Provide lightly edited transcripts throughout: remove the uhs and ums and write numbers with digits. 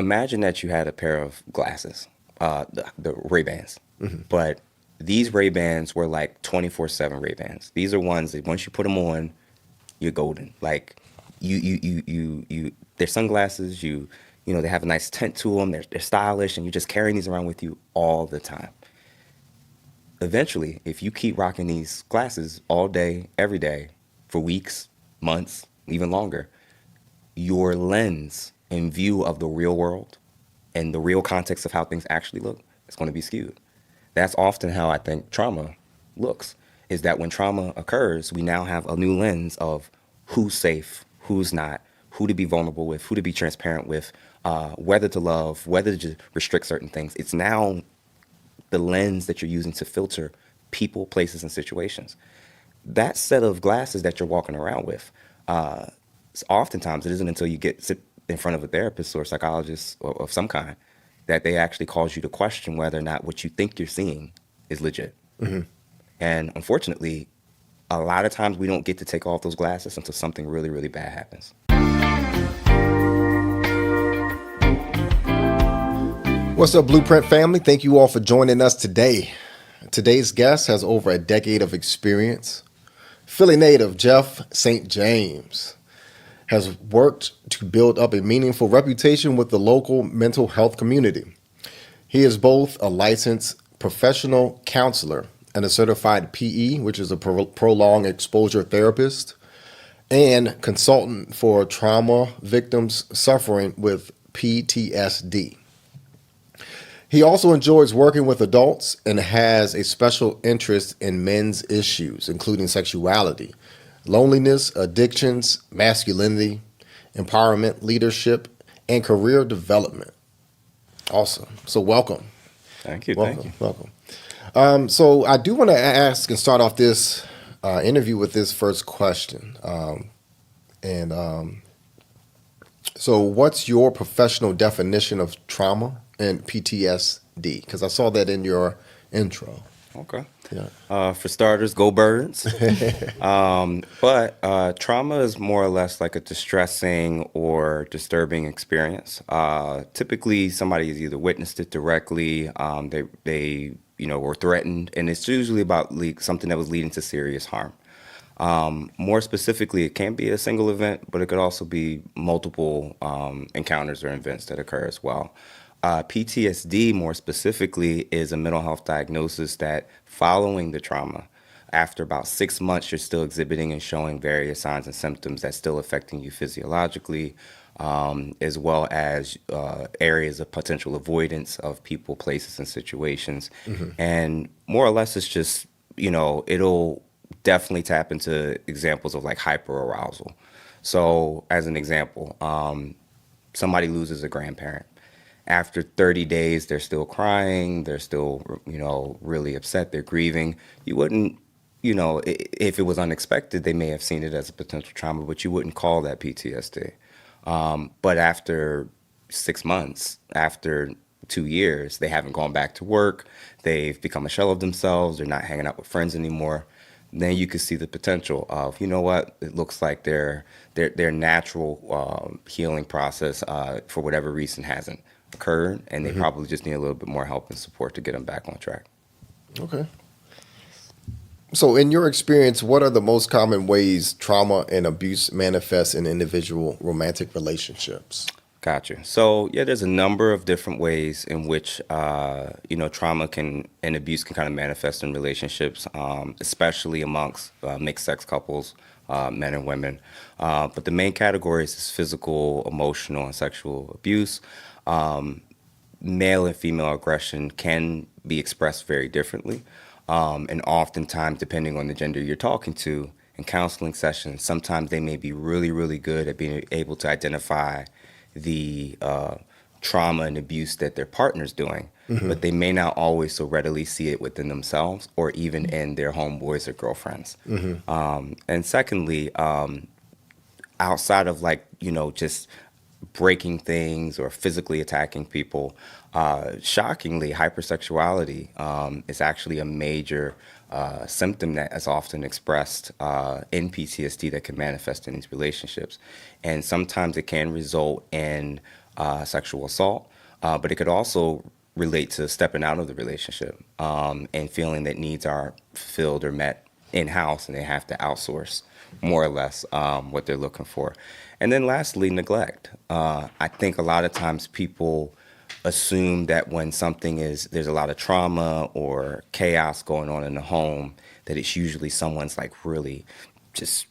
imagine that you had a pair of glasses, the Ray-Bans, but these Ray-Bans were like 24/7 Ray-Bans. These are ones that once you put them on, you're golden. Like they're sunglasses. They have a nice tint to them. They're stylish, and you're just carrying these around with you all the time. Eventually, if you keep rocking these glasses all day, every day, for weeks, months, even longer, your lens and view of the real world and the real context of how things actually look is going to be skewed. That's often how I think trauma looks, is that when trauma occurs, we now have a new lens of who's safe, who's not, who to be vulnerable with, who to be transparent with, whether to love, whether to just restrict certain things. It's now the lens that you're using to filter people, places, and situations. That set of glasses that you're walking around with, oftentimes it isn't until you sit in front of a therapist or a psychologist or of some kind that they actually cause you to question whether or not what you think you're seeing is legit. And unfortunately, a lot of times we don't get to take off those glasses until something really, really bad happens. What's up, Blueprint family? Thank you all for joining us today. Today's guest has over a decade of experience. Philly native Jeff St. James has worked to build up a meaningful reputation with the local mental health community. He is both a licensed professional counselor and a certified PE, which is a prolonged exposure therapist, and consultant for trauma victims suffering with PTSD. He also enjoys working with adults and has a special interest in men's issues, including sexuality, loneliness, addictions, masculinity, empowerment, leadership, and career development. Awesome. So welcome. Thank you. Welcome. So I do want to ask and start off this interview with this first question. So what's your professional definition of trauma and PTSD? Because I saw that in your intro. Okay. Yeah. For starters, go birds. But trauma is more or less like a distressing or disturbing experience. Typically, somebody has either witnessed it directly, they were threatened, and it's usually about something that was leading to serious harm. More specifically, it can be a single event, but it could also be multiple encounters or events that occur as well. PTSD, more specifically, is a mental health diagnosis that following the trauma, after about 6 months, you're still exhibiting and showing various signs and symptoms that's still affecting you physiologically, as well as areas of potential avoidance of people, places, and situations. And more or less, it's just, it'll definitely tap into examples of like hyperarousal. So as an example, somebody loses a grandparent. After 30 days, they're still crying, they're still, really upset, they're grieving. You wouldn't, if it was unexpected, they may have seen it as a potential trauma, but you wouldn't call that PTSD. But after 6 months, after 2 years, they haven't gone back to work, they've become a shell of themselves, they're not hanging out with friends anymore. Then you could see the potential of, it looks like their natural healing process, for whatever reason, hasn't occurred, and they probably just need a little bit more help and support to get them back on track. Okay. So in your experience, what are the most common ways trauma and abuse manifest in individual romantic relationships? Gotcha. So there's a number of different ways in which trauma and abuse can kind of manifest in relationships, especially amongst mixed sex couples, men and women. But the main categories is physical, emotional, and sexual abuse. Male and female aggression can be expressed very differently, and oftentimes, depending on the gender you're talking to, in counseling sessions, sometimes they may be really, really good at being able to identify the trauma and abuse that their partner's doing, but they may not always so readily see it within themselves or even in their homeboys or girlfriends. And secondly, outside of just breaking things or physically attacking people, shockingly, hypersexuality is actually a major symptom that is often expressed in PTSD that can manifest in these relationships. And sometimes it can result in sexual assault, but it could also relate to stepping out of the relationship and feeling that needs are fulfilled or met in house, and they have to outsource more or less what they're looking for. And then lastly, neglect. I think a lot of times people assume that when there's a lot of trauma or chaos going on in the home, that it's usually someone's like really just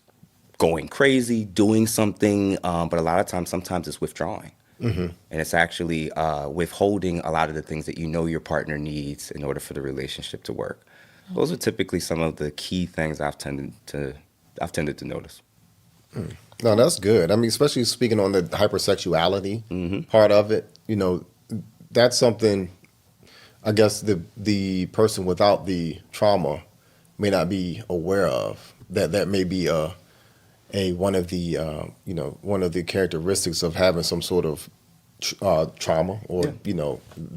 going crazy, doing something. But a lot of times, sometimes it's withdrawing. And it's actually withholding a lot of the things that you know your partner needs in order for the relationship to work. Those are typically some of the key things I've tended to notice. No, that's good. I mean, especially speaking on the hypersexuality part of it, that's something I guess the person without the trauma may not be aware of. That may be a one of the one of the characteristics of having some sort of trauma or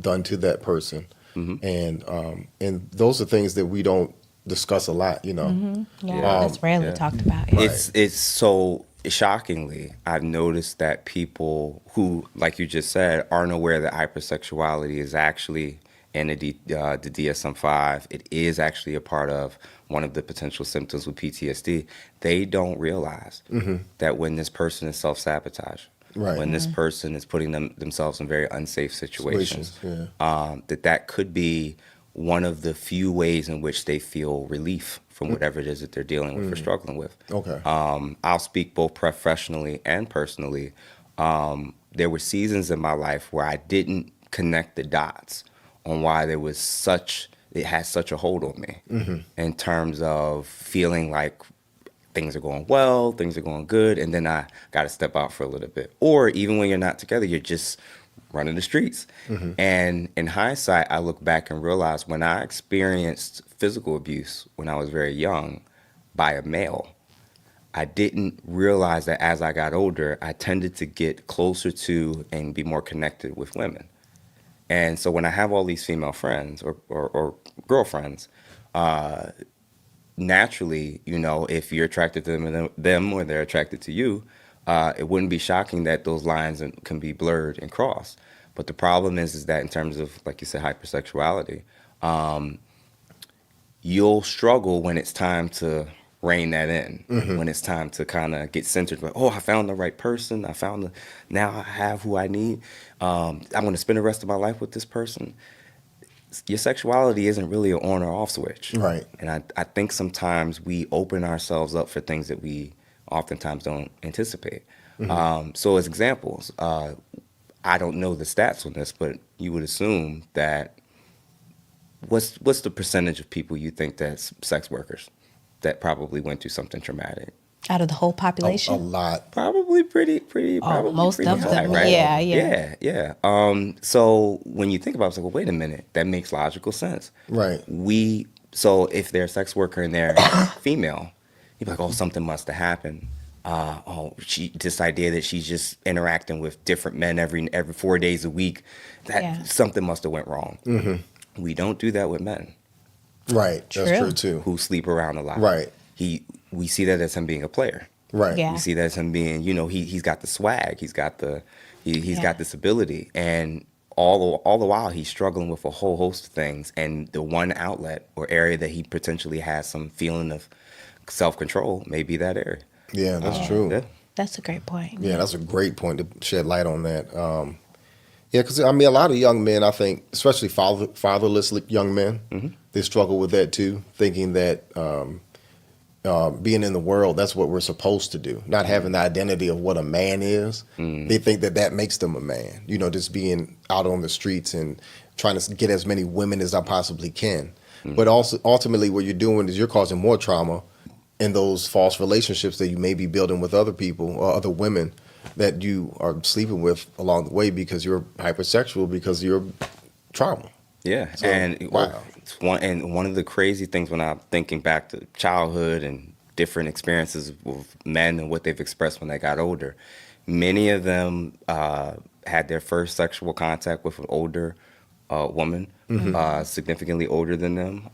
done to that person, and those are things that we don't discuss a lot. That's rarely talked about. Yeah. It's so shockingly, I've noticed that people who, like you just said, aren't aware that hypersexuality is actually in the DSM-5. It is actually a part of one of the potential symptoms with PTSD. They don't realize that when this person is self-sabotage, Right. when this person is putting themselves in very unsafe situations, yeah. that could be one of the few ways in which they feel relief from whatever it is that they're dealing with or struggling with. Okay. I'll speak both professionally and personally. There were seasons in my life where I didn't connect the dots on why it had such a hold on me in terms of feeling like things are going well, things are going good, and then I got to step out for a little bit. Or even when you're not together, you're just running the streets. And in hindsight, I look back and realize when I experienced physical abuse when I was very young by a male, I didn't realize that as I got older, I tended to get closer to and be more connected with women. And so when I have all these female friends or girlfriends, naturally, if you're attracted to them or they're attracted to you, it wouldn't be shocking that those lines can be blurred and crossed. But the problem is that in terms of, like you said, hypersexuality, you'll struggle when it's time to rein that in, when it's time to kind of get centered. Like, oh, I found the right person. Now I have who I need. I'm going to spend the rest of my life with this person. Your sexuality isn't really an on or off switch. Right. And I think sometimes we open ourselves up for things that we oftentimes don't anticipate. So as examples, I don't know the stats on this, but you would assume that what's the percentage of people you think that's sex workers that probably went through something traumatic? Out of the whole population? A lot. Probably pretty most pretty of high, them. right? Yeah. So when you think about it, it's like, well, wait a minute, that makes logical sense. Right. So if they're a sex worker and they're female, you'd be like, oh, something must have happened. This idea that she's just interacting with different men every 4 days a week, something must have went wrong. We don't do that with men Right. True. That's true too. who sleep around a lot. Right. We see that as him being a player. Right. Yeah. We see that as him being, he's got the swag, he's got this ability, and all the while he's struggling with a whole host of things, and the one outlet or area that he potentially has some feeling of self-control may be that area. Yeah, that's true. Yeah. That's a great point. Yeah, that's a great point to shed light on that. Yeah, because I mean, a lot of young men, I think, especially fatherless young men, they struggle with that too, thinking that being in the world, that's what we're supposed to do. Not having the identity of what a man is. They think that makes them a man. Just being out on the streets and trying to get as many women as I possibly can. But also, ultimately, what you're doing is you're causing more trauma in those false relationships that you may be building with other people or other women that you are sleeping with along the way because you're hypersexual, because of your trauma. Yeah, So, and wow. one of the crazy things when I'm thinking back to childhood and different experiences with men and what they've expressed when they got older, many of them had their first sexual contact with an older woman, significantly older than them.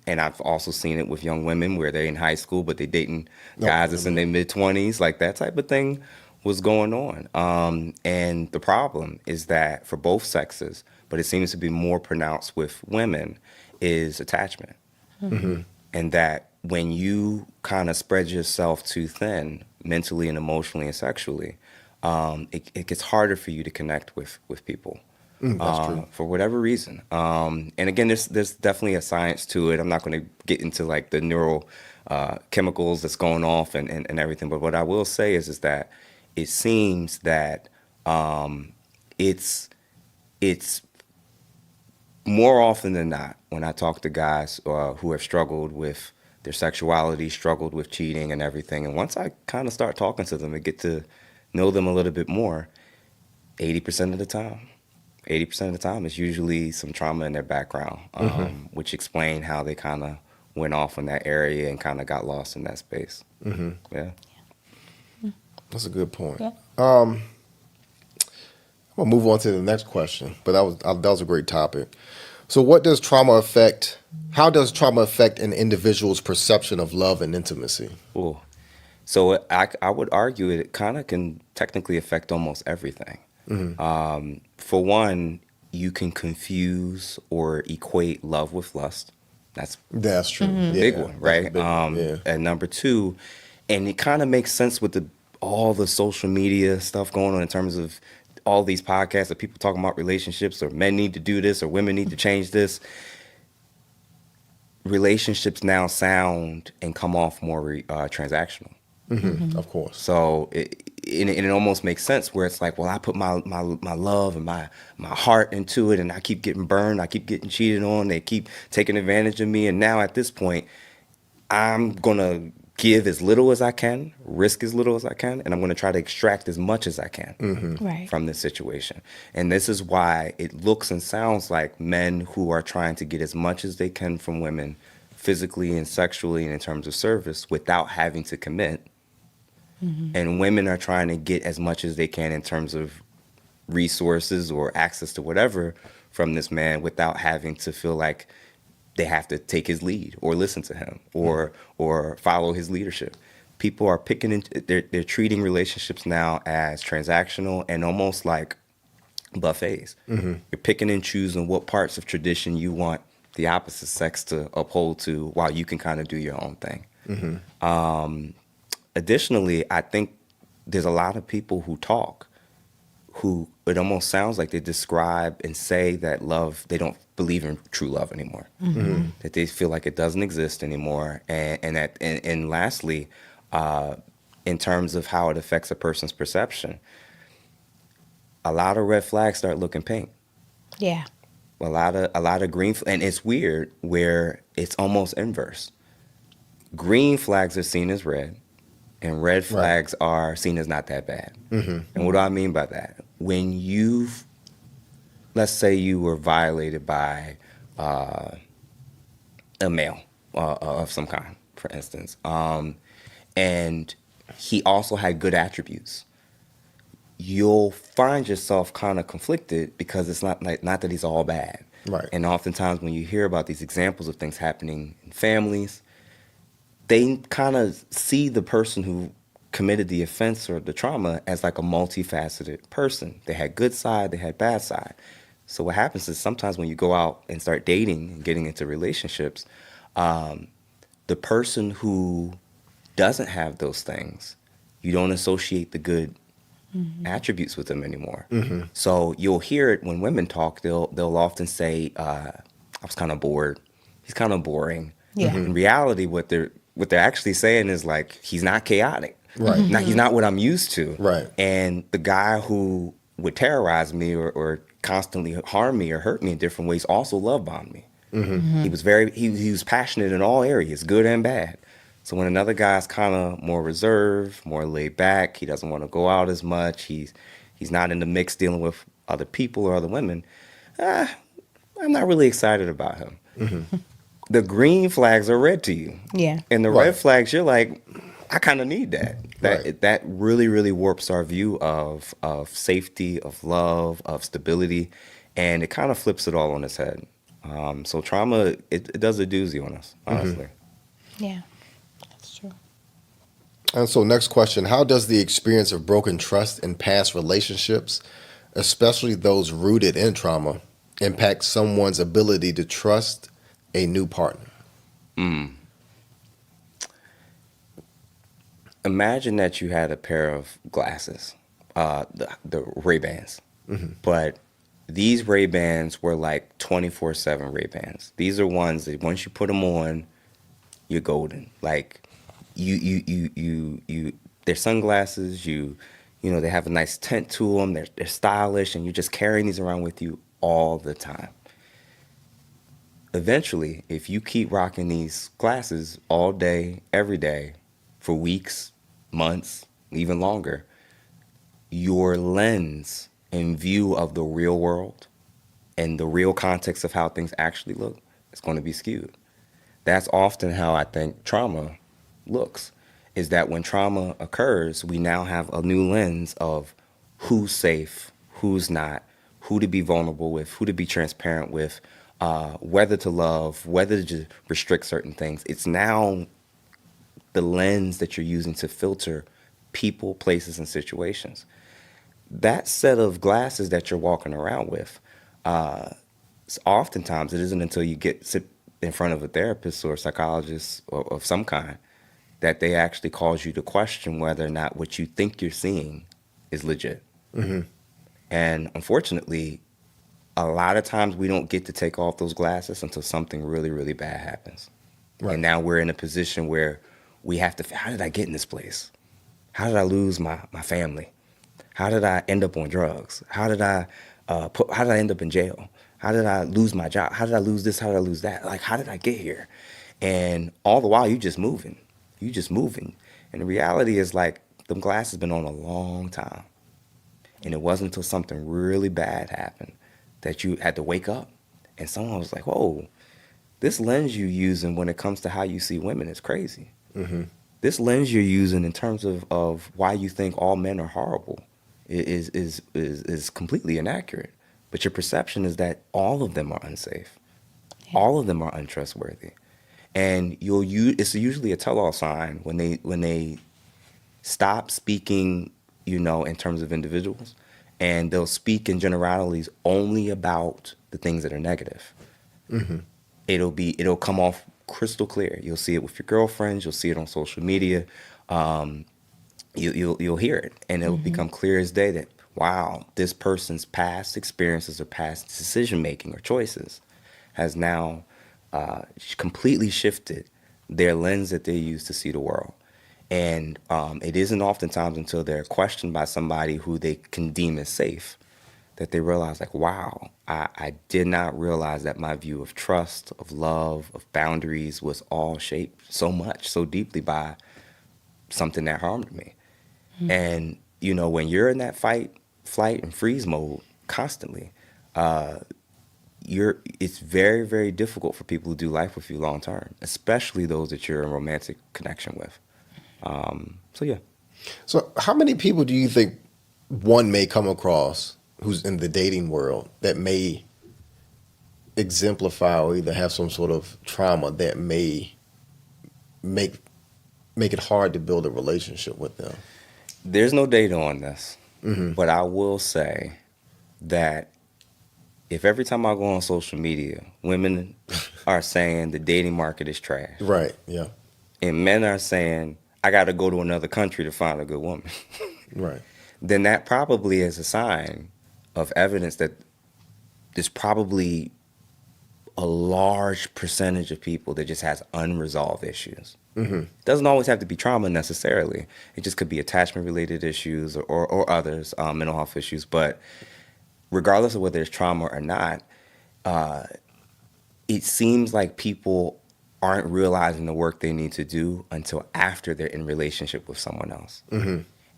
And I've also seen it with young women where they're in high school, but they're dating guys that's in their mid-20s, like that type of thing. what's going on. And the problem is that for both sexes, but it seems to be more pronounced with women, is attachment. And that when you kind of spread yourself too thin, mentally and emotionally and sexually, it gets harder for you to connect with people. That's true. For whatever reason. And again, there's definitely a science to it. I'm not going to get into like the neural chemicals that's going off and everything. But what I will say is that it seems that it's more often than not when I talk to guys who have struggled with their sexuality, struggled with cheating and everything. And once I kind of start talking to them and get to know them a little bit more, 80% of the time, 80% of the time, it's usually some trauma in their background, which explain how they kind of went off in that area and kind of got lost in that space. Yeah. That's a good point. Yeah. I'm gonna move on to the next question, but that was a great topic. So, how does trauma affect an individual's perception of love and intimacy? Cool. So I would argue it kind of can technically affect almost everything. For one, you can confuse or equate love with lust. That's That's true. a big one, That's a right? big one, yeah. And number two, and it kind of makes sense with all the social media stuff going on in terms of all these podcasts of people talking about relationships, or men need to do this or women need to change this. Relationships now sound and come off more transactional. Of course. So it almost makes sense where it's like, well, I put my love and my heart into it, and I keep getting burned, I keep getting cheated on, they keep taking advantage of me, and now at this point, I'm gonna give as little as I can, risk as little as I can, and I'm gonna try to extract as much as I can Right. from this situation. And this is why it looks and sounds like men who are trying to get as much as they can from women, physically and sexually and in terms of service, without having to commit. And women are trying to get as much as they can in terms of resources or access to whatever from this man without having to feel like they have to take his lead or listen to him or follow his leadership. People are they're treating relationships now as transactional and almost like buffets. You're picking and choosing what parts of tradition you want the opposite sex to uphold to while you can kind of do your own thing. Additionally, I think there's a lot of people who talk who it almost sounds like they describe and say that love, they don't believe in true love anymore, that they feel like it doesn't exist anymore. And lastly, in terms of how it affects a person's perception, a lot of red flags start looking pink. Yeah. A lot of green, and it's weird where it's almost inverse. Green flags are seen as red, and red flags are seen as not that bad. And what do I mean by that? When let's say you were violated by a male of some kind, for instance, and he also had good attributes, you'll find yourself kind of conflicted because it's not that he's all bad. Right. And oftentimes when you hear about these examples of things happening in families, they kind of see the person who committed the offense or the trauma as like a multifaceted person. They had good side, they had bad side. So what happens is sometimes when you go out and start dating and getting into relationships, the person who doesn't have those things, you don't associate the good attributes with them anymore. So you'll hear it when women talk. They'll often say, "I was kind of bored. He's kind of boring." Yeah. In reality, what they're actually saying is like, he's not chaotic. Right. He's not what I'm used to. Right. And the guy who would terrorize me or constantly harm me or hurt me in different ways also love bombed me. He was he was passionate in all areas, good and bad. So when another guy's kind of more reserved, more laid back, he doesn't want to go out as much, he's not in the mix dealing with other people or other women, I'm not really excited about him. The green flags are red to you. Yeah. And the Right. red flags, you're like, I kind of need that. Right. That really, really warps our view of safety, of love, of stability, and it kind of flips it all on its head. So trauma, it does a doozy on us, honestly. Yeah. That's true. And so, next question: how does the experience of broken trust in past relationships, especially those rooted in trauma, impact someone's ability to trust a new partner? Imagine that you had a pair of glasses, the Ray-Bans, but these Ray-Bans were like 24/7 Ray-Bans. These are ones that once you put them on, you're golden. Like you they're sunglasses. They have a nice tint to them. They're stylish, and you're just carrying these around with you all the time. Eventually, if you keep rocking these glasses all day, every day, for weeks, months, even longer, your lens and view of the real world and the real context of how things actually look is going to be skewed. That's often how I think trauma looks, is that when trauma occurs, we now have a new lens of who's safe, who's not, who to be vulnerable with, who to be transparent with, whether to love, whether to just restrict certain things. It's now the lens that you're using to filter people, places, and situations. That set of glasses that you're walking around with, oftentimes it isn't until you sit in front of a therapist or a psychologist of some kind that they actually cause you to question whether or not what you think you're seeing is legit. And unfortunately, a lot of times we don't get to take off those glasses until something really, really bad happens. Right. And now we're in a position where we have to, how did I get in this place? How did I lose my family? How did I end up on drugs? How did I end up in jail? How did I lose my job? How did I lose this? How did I lose that? Like, how did I get here? And all the while, you just moving. You just moving. And the reality is, like, them glasses been on a long time. And it wasn't until something really bad happened that you had to wake up. And someone was like, whoa, this lens you're using when it comes to how you see women is crazy. This lens you're using in terms of why you think all men are horrible is completely inaccurate. But your perception is that all of them are unsafe. Yeah. All of them are untrustworthy. And it's usually a tell-all sign when they stop speaking, in terms of individuals, and they'll speak in generalities only about the things that are negative. It'll come off crystal clear. You'll see it with your girlfriends. You'll see it on social media. You'll hear it, and it'll become clear as day that, wow, this person's past experiences or past decision making or choices has now completely shifted their lens that they use to see the world. And it isn't oftentimes until they're questioned by somebody who they can deem as safe that they realize, like, wow, I did not realize that my view of trust, of love, of boundaries was all shaped so deeply by something that harmed me. And, when you're in that fight, flight, and freeze mode constantly, it's very, very difficult for people to do life with you long term, especially those that you're in romantic connection with. So, yeah. So, how many people do you think one may come across who's in the dating world that may exemplify or either have some sort of trauma that may make it hard to build a relationship with them? There's no data on this, but I will say that if every time I go on social media, women are saying the dating market is trash, Right. Yeah. and men are saying, I got to go to another country to find a good woman, Right. then that probably is a sign of evidence that there's probably a large percentage of people that just has unresolved issues. It doesn't always have to be trauma necessarily. It just could be attachment-related issues or others, mental health issues. But regardless of whether it's trauma or not, it seems like people aren't realizing the work they need to do until after they're in relationship with someone else.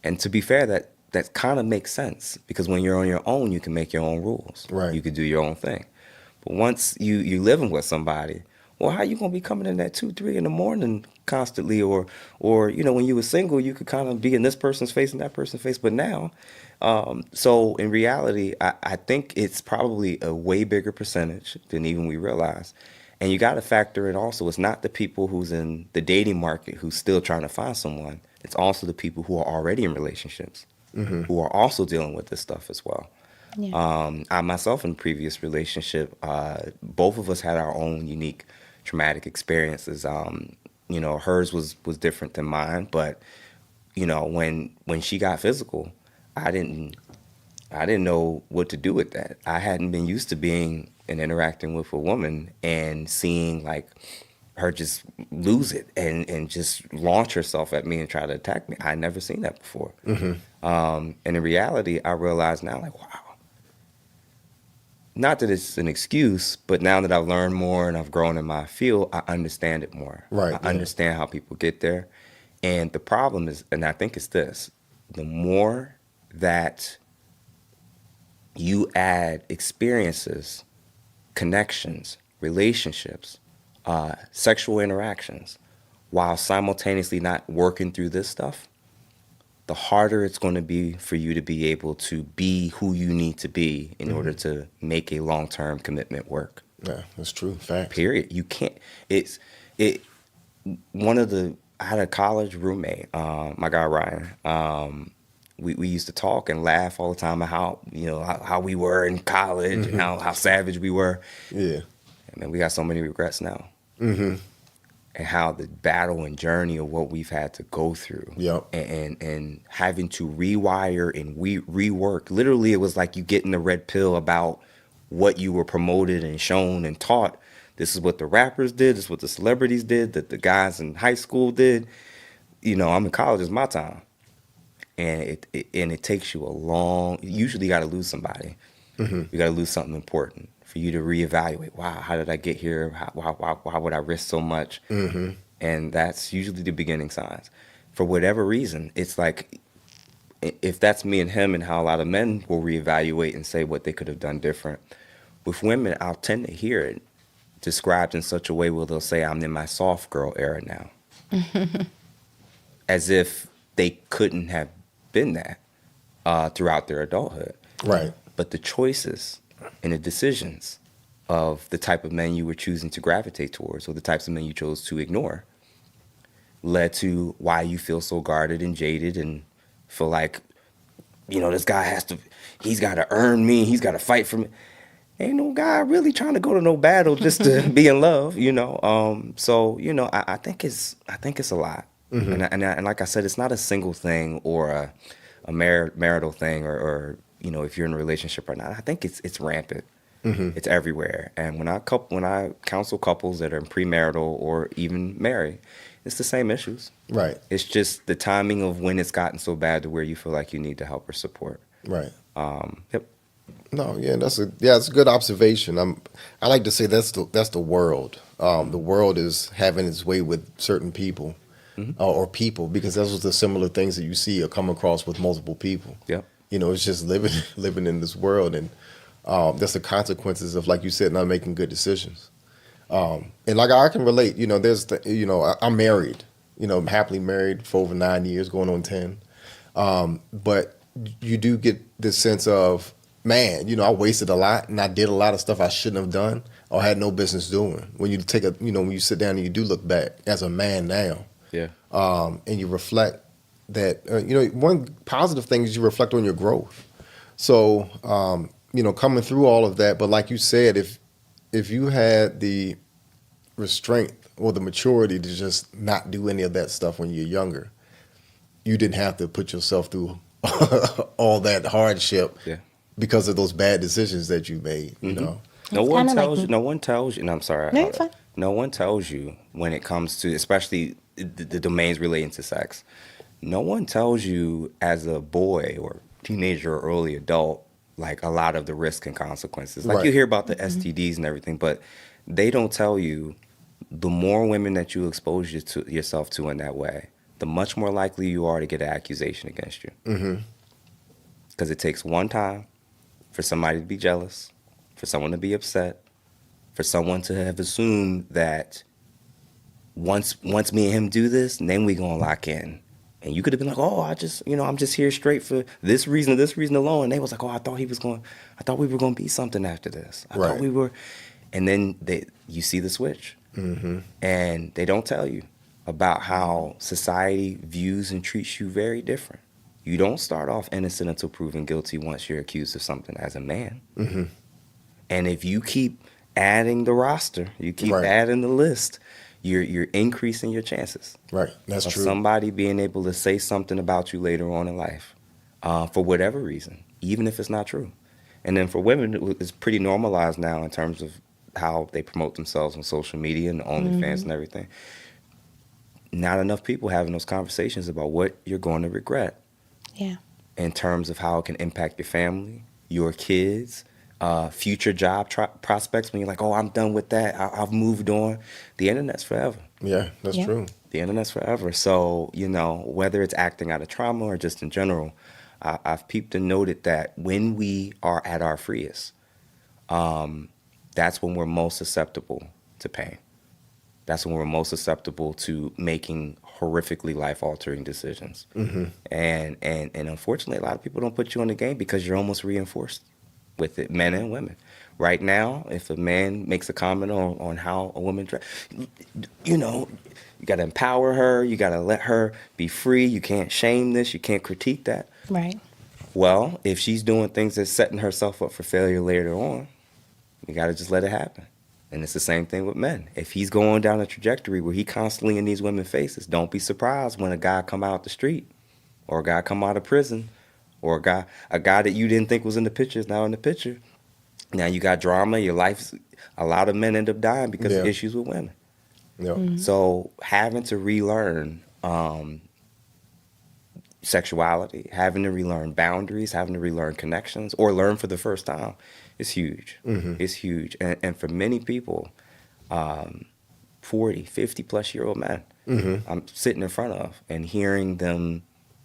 And to be fair, that kind of makes sense, because when you're on your own, you can make your own rules. Right. You can do your own thing. But once you living with somebody, well, how you gonna be coming in at 2, 3 in the morning constantly, or when you were single, you could kind of be in this person's face and that person's face. But now, so in reality, I think it's probably a way bigger percentage than even we realize. And you got to factor in also, it's not the people who's in the dating market who's still trying to find someone. It's also the people who are already in relationships, who are also dealing with this stuff as well. Yeah. I myself in a previous relationship, both of us had our own unique traumatic experiences. Hers was different than mine, but when she got physical, I didn't know what to do with that. I hadn't been used to being and interacting with a woman and seeing like her just lose it and just launch herself at me and try to attack me. I'd never seen that before. And in reality, I realize now, like, wow. Not that it's an excuse, but now that I've learned more and I've grown in my field, I understand it more. Right, I yeah. understand how people get there. And the problem is, and I think it's this, the more that you add experiences, connections, relationships, sexual interactions, while simultaneously not working through this stuff, the harder it's going to be for you to be able to be who you need to be in order to make a long-term commitment work. Yeah, that's true. Facts. Period. You can't. I had a college roommate, my guy Ryan. We used to talk and laugh all the time about how we were in college and how savage we were. Yeah. And man, we got so many regrets now. And how the battle and journey of what we've had to go through. Yep. And having to rewire and rework. Literally, it was like you getting the red pill about what you were promoted and shown and taught. This is what the rappers did. This is what the celebrities did. That the guys in high school did. I'm in college. It's my time. And it takes you usually you got to lose somebody. You got to lose something important for you to reevaluate. Wow, how did I get here? Why would I risk so much? And that's usually the beginning signs. For whatever reason, it's like, if that's me and him and how a lot of men will reevaluate and say what they could have done different. With women, I'll tend to hear it described in such a way where they'll say, I'm in my soft girl era now. As if they couldn't have been that throughout their adulthood. Right. But the choices and the decisions of the type of men you were choosing to gravitate towards or the types of men you chose to ignore led to why you feel so guarded and jaded and feel like, this guy he's got to earn me, he's got to fight for me. Ain't no guy really trying to go to no battle just to be in love, So, I think it's a lot. And like I said, it's not a single thing or a marital thing or if you're in a relationship or not. I think it's rampant. It's everywhere. And when I counsel couples that are premarital or even married, it's the same issues. Right. It's just the timing of when it's gotten so bad to where you feel like you need to help or support. Right. Yep. No, yeah, it's a good observation. I like to say that's the world. The world is having its way with certain people, or people, because those are the similar things that you see or come across with multiple people. Yep. It's just living in this world, and that's the consequences of, like you said, not making good decisions. And like I can relate. I'm married. I'm happily married for over 9 years, going on 10. But you do get this sense of, man, I wasted a lot and I did a lot of stuff I shouldn't have done or had no business doing. When you when you sit down and you do look back as a man now, Yeah. and you reflect that, one positive thing is you reflect on your growth. So, coming through all of that, but like you said, if you had the restraint or the maturity to just not do any of that stuff when you're younger, you didn't have to put yourself through all that hardship. Yeah. Because of those bad decisions that you made, No It's one kinda tells like- you. No one tells you. And I'm sorry. No, you're fine. No one tells you when it comes to, especially the domains relating to sex. No one tells you as a boy or teenager or early adult, like a lot of the risk and consequences. Like Right. you hear about the STDs and everything, but they don't tell you the more women that you expose yourself to in that way, the much more likely you are to get an accusation against you. Because it takes one time for somebody to be jealous, for someone to be upset, for someone to have assumed that once me and him do this, then we gonna lock in. And you could have been like, oh, I'm just here straight for this reason alone. And they was like, oh, I thought we were gonna be something after this. I Right. thought we were. And then you see the switch. And they don't tell you about how society views and treats you very different. You don't start off innocent until proven guilty once you're accused of something as a man. And if you keep adding the roster, you keep Right. adding the list, you're increasing your chances Right. That's of true. somebody being able to say something about you later on in life, for whatever reason, even if it's not true. And then for women, it's pretty normalized now in terms of how they promote themselves on social media and OnlyFans and everything. Not enough people having those conversations about what you're going to regret Yeah. in terms of how it can impact your family, your kids, future job prospects. When you're like, oh, I'm done with that, I've moved on. The internet's forever. Yeah, that's Yeah. true. The internet's forever. So, whether it's acting out of trauma or just in general, I've peeped and noted that when we are at our freest, that's when we're most susceptible to pain. That's when we're most susceptible to making horrifically life-altering decisions. And unfortunately, a lot of people don't put you on the game because you're almost reinforced with it, men and women. Right now, if a man makes a comment on how a woman dress, you got to empower her. You got to let her be free. You can't shame this. You can't critique that. Right. Well, if she's doing things that's setting herself up for failure later on, you got to just let it happen. And it's the same thing with men. If he's going down a trajectory where he constantly in these women's faces, don't be surprised when a guy come out the street or a guy come out of prison or a guy that you didn't think was in the picture is now in the picture. Now you got drama, your life's, a lot of men end up dying because of Yeah. issues with women. Yeah. So having to relearn sexuality, having to relearn boundaries, having to relearn connections, or learn for the first time is huge. It's huge. And for many people, 40, 50 plus year old men, I'm sitting in front of and hearing them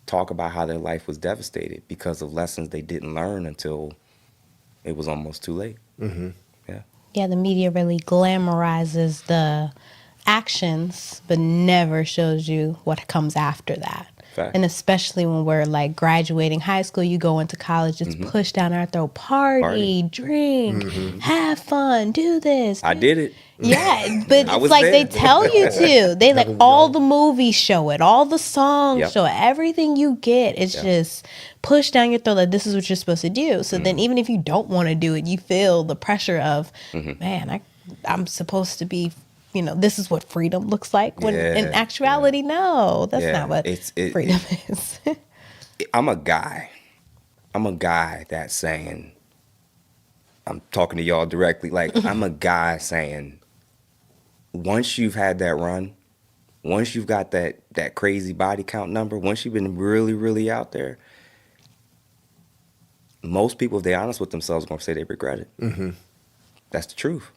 talk about how their life was devastated because of lessons they didn't learn until it was almost too late. Yeah. Yeah, the media really glamorizes the actions, but never shows you what comes after that. Fact. And especially when we're like graduating high school, you go into college, it's pushed down our throat. Party, drink, have fun, do this. I did it. Yeah, but I it's was like there. they tell you to. They like all the movies show it, all the songs Yep. show it, everything you get. It's Yep. just pushed down your throat that this is what you're supposed to do. So then even if you don't want to do it, you feel the pressure of, man, I'm supposed to be, this is what freedom looks like. When in Yeah, actuality, no, that's Yeah, not what it- freedom is. I'm a guy that's saying, I'm talking to y'all directly, like I'm a guy saying, once you've had that run, once you've got that crazy body count number, once you've been really, really out there, most people, if they're honest with themselves, are going to say they regret it. That's the truth.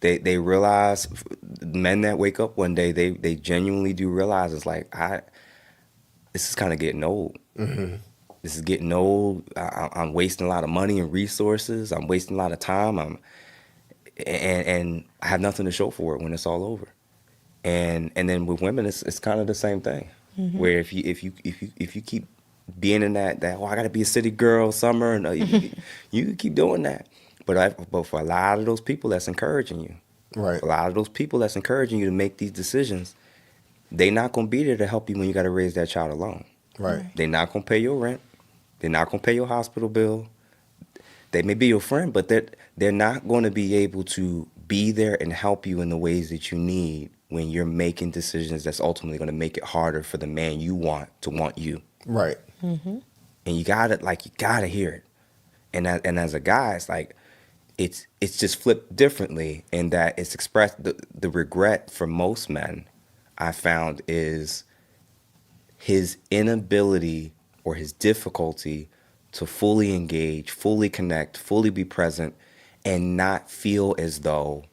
They realize, men that wake up one day, they genuinely do realize it's like, this is kind of getting old. This is getting old. I'm wasting a lot of money and resources. I'm wasting a lot of time. And I have nothing to show for it when it's all over. And then with women, it's kind of the same thing. Where if you keep being in that oh, I got to be a city girl summer, and you can keep doing that. But for a lot of those people that's encouraging you, Right. a lot of those people that's encouraging you to make these decisions, they're not gonna be there to help you when you got to raise that child alone. Right. They're not gonna pay your rent. They're not gonna pay your hospital bill. They may be your friend, but they're not going to be able to be there and help you in the ways that you need when you're making decisions that's ultimately going to make it harder for the man you want to want you. Right. And you gotta hear it. And as a guy, it's like it's just flipped differently in that it's expressed. The regret for most men, I found, is his inability or his difficulty to fully engage, fully connect, fully be present, and not feel as though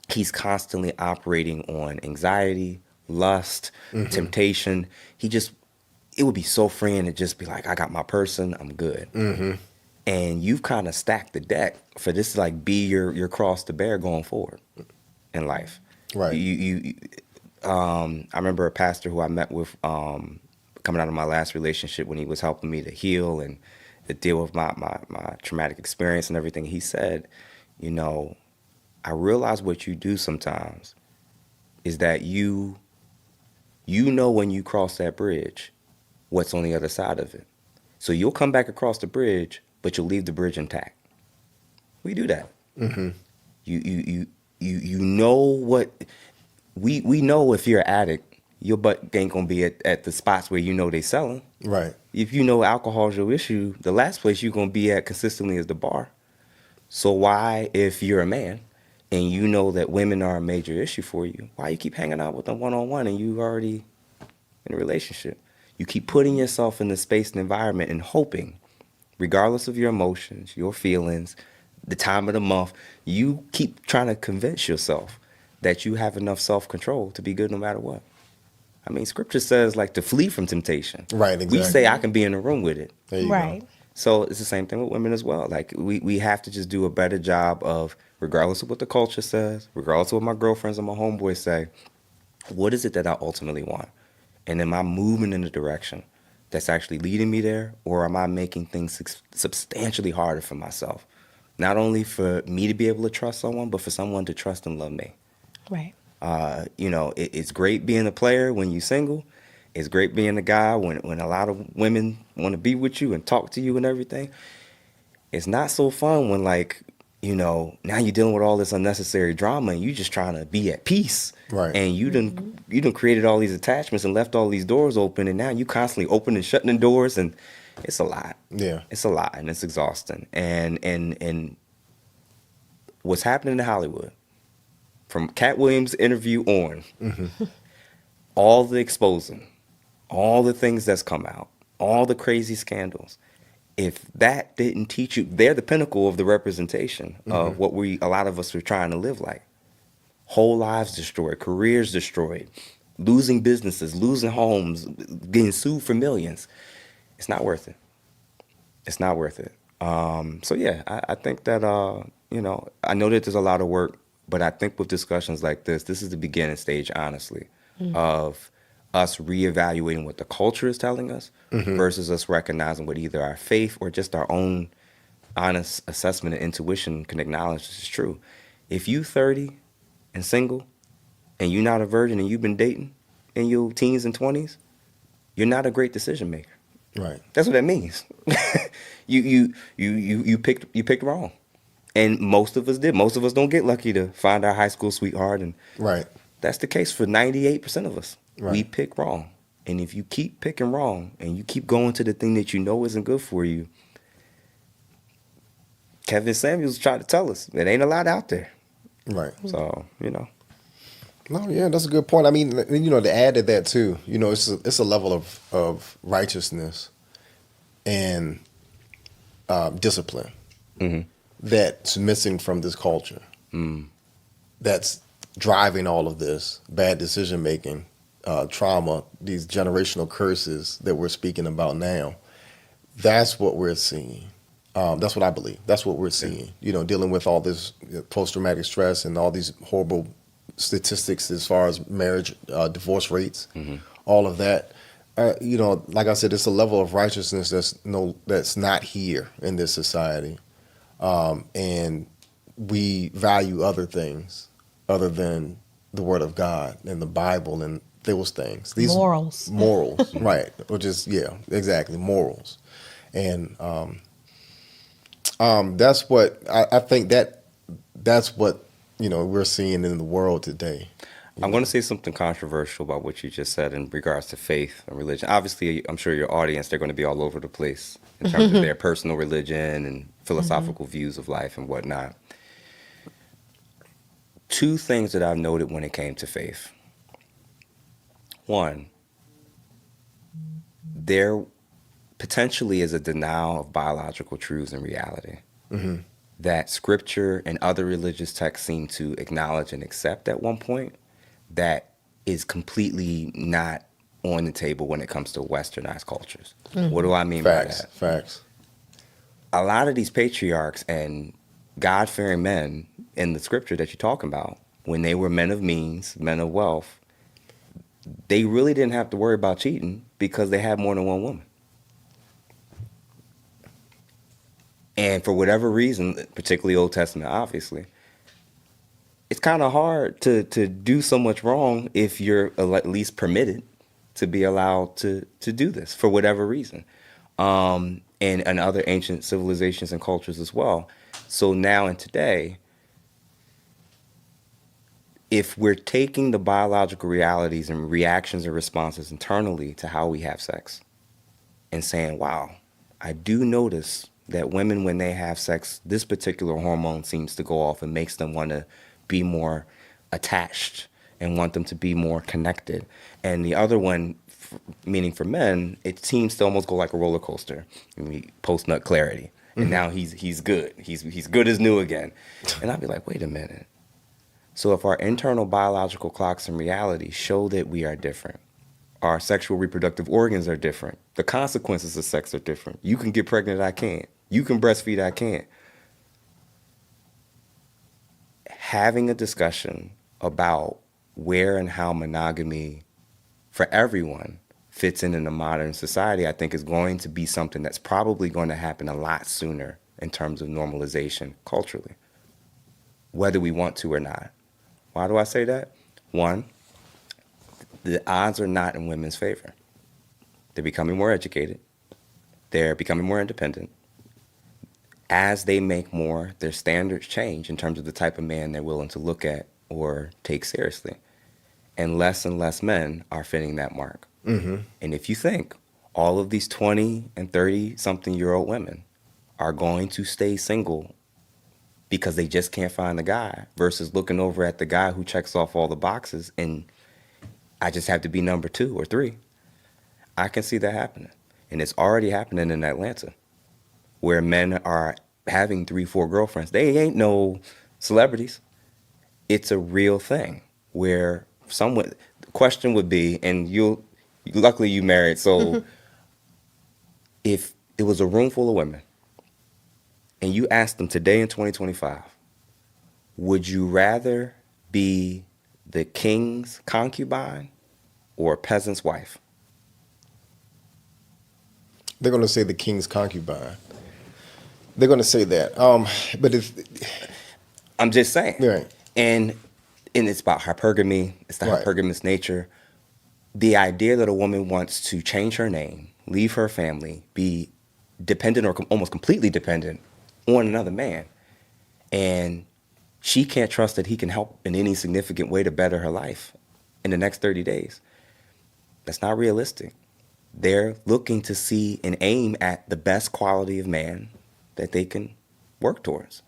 he's constantly operating on anxiety, lust, temptation. It would be so freeing to just be like, I got my person, I'm good. And you've kind of stacked the deck for this to like be your cross to bear going forward in life. Right. I remember a pastor who I met with coming out of my last relationship when he was helping me to heal and to deal with my traumatic experience and everything. He said, I realize what you do sometimes is that you know when you cross that bridge, what's on the other side of it. So you'll come back across the bridge, but you'll leave the bridge intact. We do that. Mm-hmm. You know what we know if you're an addict, your butt ain't gonna be at the spots where you know they selling. Right. If you know alcohol is your issue, the last place you're gonna be at consistently is the bar. So why, if you're a man and you know that women are a major issue for you, why you keep hanging out with them one-on-one and you already in a relationship? You keep putting yourself in the space and environment and hoping, regardless of your emotions, your feelings, the time of the month, you keep trying to convince yourself that you have enough self-control to be good no matter what. I mean, scripture says like to flee from temptation. Right, We exactly. say I can be in a room with it. There you Right. go. So it's the same thing with women as well. Like we have to just do a better job of, regardless of what the culture says, regardless of what my girlfriends and my homeboys say, what is it that I ultimately want? And am I moving in a direction that's actually leading me there, or am I making things substantially harder for myself? Not only for me to be able to trust someone, but for someone to trust and love me. Right. It's great being a player when you're single. It's great being a guy when a lot of women want to be with you and talk to you and everything. It's not so fun when, like, now you're dealing with all this unnecessary drama and you just trying to be at peace. Right. And you done created all these attachments and left all these doors open, and now you constantly opening and shutting the doors, and it's a lot. Yeah. It's a lot, and it's exhausting. And what's happening in Hollywood, from Cat Williams' interview on, all the exposing, all the things that's come out, all the crazy scandals. If that didn't teach you, they're the pinnacle of the representation of what a lot of us are trying to live like. Whole lives destroyed, careers destroyed, losing businesses, losing homes, getting sued for millions. It's not worth it. It's not worth it. So yeah, I think that I know that there's a lot of work, but I think with discussions like this is the beginning stage, honestly, of us reevaluating what the culture is telling us versus us recognizing what either our faith or just our own honest assessment and intuition can acknowledge this is true. If you 30 and single and you're not a virgin and you've been dating in your teens and 20s, you're not a great decision maker. Right. That's what that means. You picked wrong. And most of us did. Most of us don't get lucky to find our high school sweetheart, and Right. that's the case for 98% of us. Right. We pick wrong. And if you keep picking wrong and you keep going to the thing that you know isn't good for you, Kevin Samuels tried to tell us it ain't a lot out there. Right. So, No, yeah, that's a good point. I mean, to add to that too, it's a level of righteousness and discipline that's missing from this culture. That's driving all of this bad decision making, trauma, these generational curses that we're speaking about now. That's what we're seeing. That's what I believe. That's what we're seeing. Dealing with all this post-traumatic stress and all these horrible statistics as far as marriage, divorce rates, all of that. Like I said, it's a level of righteousness that's not here in this society, and we value other things other than the Word of God and the Bible and those things. These Morals. right? Which is exactly, morals, and that's what I think that's what we're seeing in the world today. I'm going to say something controversial about what you just said in regards to faith and religion. Obviously, I'm sure your audience, they're going to be all over the place in terms of their personal religion and philosophical views of life and whatnot. Two things that I've noted when it came to faith. One, there potentially is a denial of biological truths and reality that scripture and other religious texts seem to acknowledge and accept at one point, that is completely not on the table when it comes to westernized cultures. What do I mean by that? Facts. A lot of these patriarchs and God-fearing men in the scripture that you're talking about, when they were men of means, men of wealth, they really didn't have to worry about cheating because they had more than one woman. And for whatever reason, particularly Old Testament, obviously, it's kind of hard to do so much wrong if you're at least permitted to be allowed to do this for whatever reason. And other ancient civilizations and cultures as well. So now and today, if we're taking the biological realities and reactions and responses internally to how we have sex and saying, wow, I do notice that women, when they have sex, this particular hormone seems to go off and makes them want to be more attached and want them to be more connected. And the other one, meaning for men, it seems to almost go like a roller coaster. Post nut clarity, and now he's good. He's good as new again. And I'd be like, wait a minute. So if our internal biological clocks in reality show that we are different, our sexual reproductive organs are different, the consequences of sex are different. You can get pregnant, I can't. You can breastfeed, I can't. Having a discussion about where and how monogamy for everyone fits in a modern society, I think is going to be something that's probably going to happen a lot sooner in terms of normalization culturally, whether we want to or not. Why do I say that? One, the odds are not in women's favor. They're becoming more educated. They're becoming more independent. As they make more, their standards change in terms of the type of man they're willing to look at or take seriously. And less men are fitting that mark. Mm-hmm. And if you think all of these 20 and 30-something-year-old women are going to stay single because they just can't find the guy versus looking over at the guy who checks off all the boxes and I just have to be number 2 or 3, I can see that happening. And it's already happening in Atlanta, where men are having 3, 4 girlfriends. They ain't no celebrities. It's a real thing where someone, the question would be, and luckily you married, so if it was a room full of women and you asked them today in 2025, would you rather be the king's concubine or a peasant's wife? They're going to say the king's concubine. They're going to say that. But if I'm just saying. Right. And it's about hypergamy. It's the Right. hypergamous nature. The idea that a woman wants to change her name, leave her family, be dependent or almost completely dependent on another man, and she can't trust that he can help in any significant way to better her life in the next 30 days. That's not realistic. They're looking to see and aim at the best quality of man that they can work towards.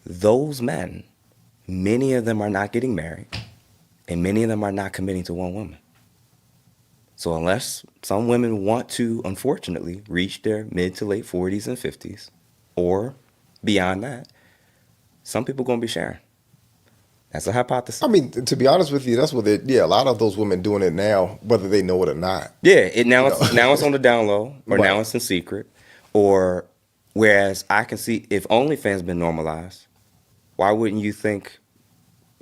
Those men, many of them are not getting married, and many of them are not committing to one woman. So unless some women want to, unfortunately, reach their mid to late 40s and 50s, or beyond that, some people are going to be sharing. That's a hypothesis. I mean, to be honest with you, that's what a lot of those women doing it now, whether they know it or not. Yeah, now it's on the down low, or Right. now it's in secret, or whereas I can see if OnlyFans been normalized, why wouldn't you think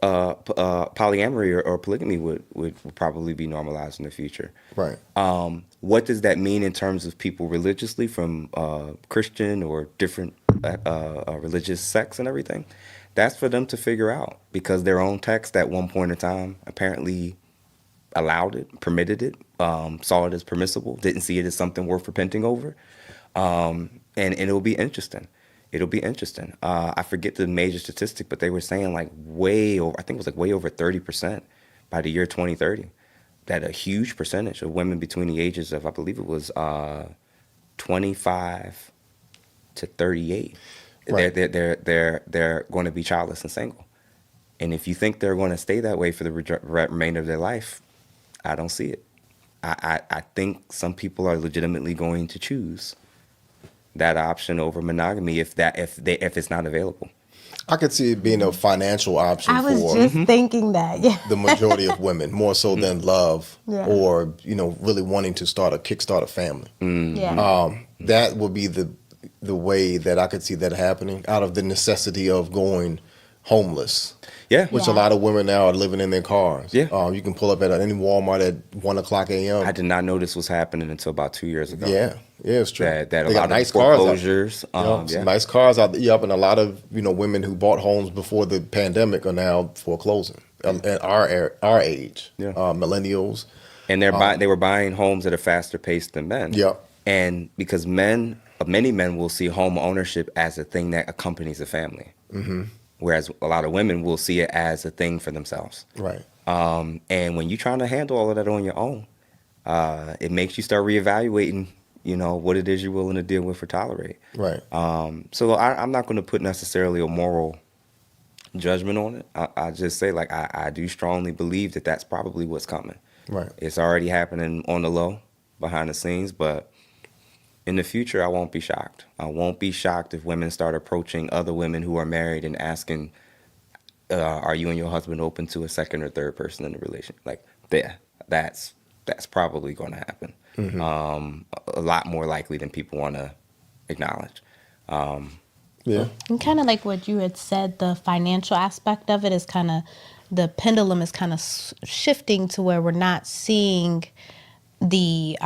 polyamory or polygamy would probably be normalized in the future? Right. What does that mean in terms of people religiously from Christian or different religious sects and everything? That's for them to figure out, because their own text at one point in time apparently allowed it, permitted it, saw it as permissible, didn't see it as something worth repenting over. And it'll be interesting. It'll be interesting. I forget the major statistic, but they were saying like way over, I think it was like way over 30% by the year 2030, that a huge percentage of women between the ages of, I believe it was 25 to 38, Right. they're going to be childless and single. And if you think they're going to stay that way for the remainder of their life, I don't see it. I think some people are legitimately going to choose that option over monogamy if it's not available. I could see it being a financial option I was for just thinking that. Yeah. the majority of women, more so than love Yeah. or, really wanting to kickstart a family. Yeah. That would be the way that I could see that happening, out of the necessity of going homeless. Yeah. Which Yeah. a lot of women now are living in their cars. Yeah. You can pull up at any Walmart at 1:00 a.m. I did not know this was happening until about 2 years ago. Yeah, it's true. That a They got lot of nice the cars out. foreclosures. Some nice cars out there. Yep, and a lot of women who bought homes before the pandemic are now foreclosing at our age. Yeah. Millennials. And they were buying homes at a faster pace than men. Yep. And because many men will see home ownership as a thing that accompanies a family. Mm-hmm. Whereas a lot of women will see it as a thing for themselves. Right. And when you're trying to handle all of that on your own, it makes you start reevaluating, what it is you're willing to deal with or tolerate. Right. So I'm not going to put necessarily a moral judgment on it. I just say, like, I do strongly believe that that's probably what's coming. Right. It's already happening on the low, behind the scenes, but in the future, I won't be shocked. I won't be shocked if women start approaching other women who are married and asking, are you and your husband open to a second or third person in the relationship? Like, that's probably going to happen. Mm-hmm. A lot more likely than people want to acknowledge. Yeah. And kind of like what you had said, the financial aspect of it is kind of, the pendulum is kind of shifting to where we're not seeing the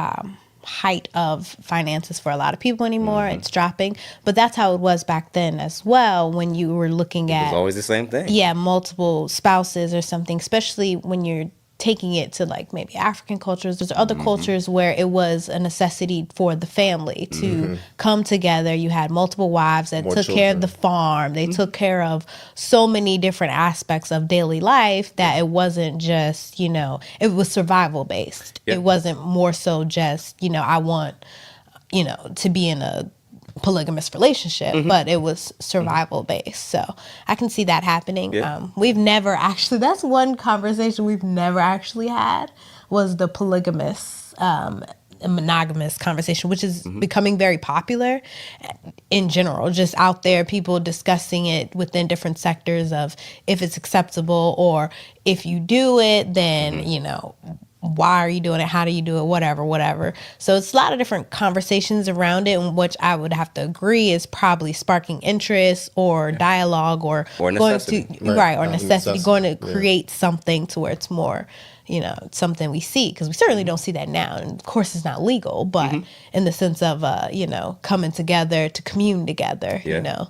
height of finances for a lot of people anymore. It's dropping. But that's how it was back then as well, when you were looking It's at, always the same thing. yeah, multiple spouses or something, especially when you're taking it to like maybe African cultures. There's other cultures where it was a necessity for the family to come together. You had multiple wives that More took care of children. the farm. They took care of so many different aspects of daily life that it wasn't just, it was survival based. Yeah. It wasn't more so just, I want, to be in a polygamous relationship, but it was survival based. So I can see that happening. Yeah. We've never actually, that's one conversation we've never actually had, was the polygamous and monogamous conversation, which is becoming very popular in general, just out there, people discussing it within different sectors of if it's acceptable, or if you do it, then, why are you doing it? How do you do it? Whatever. So it's a lot of different conversations around it, which I would have to agree is probably sparking interest or dialogue or going necessity. to, Right. right, or necessity, going to Yeah. create something to where it's more, something we see, because we certainly don't see that now. And of course it's not legal, but in the sense of, coming together to commune together, Yeah.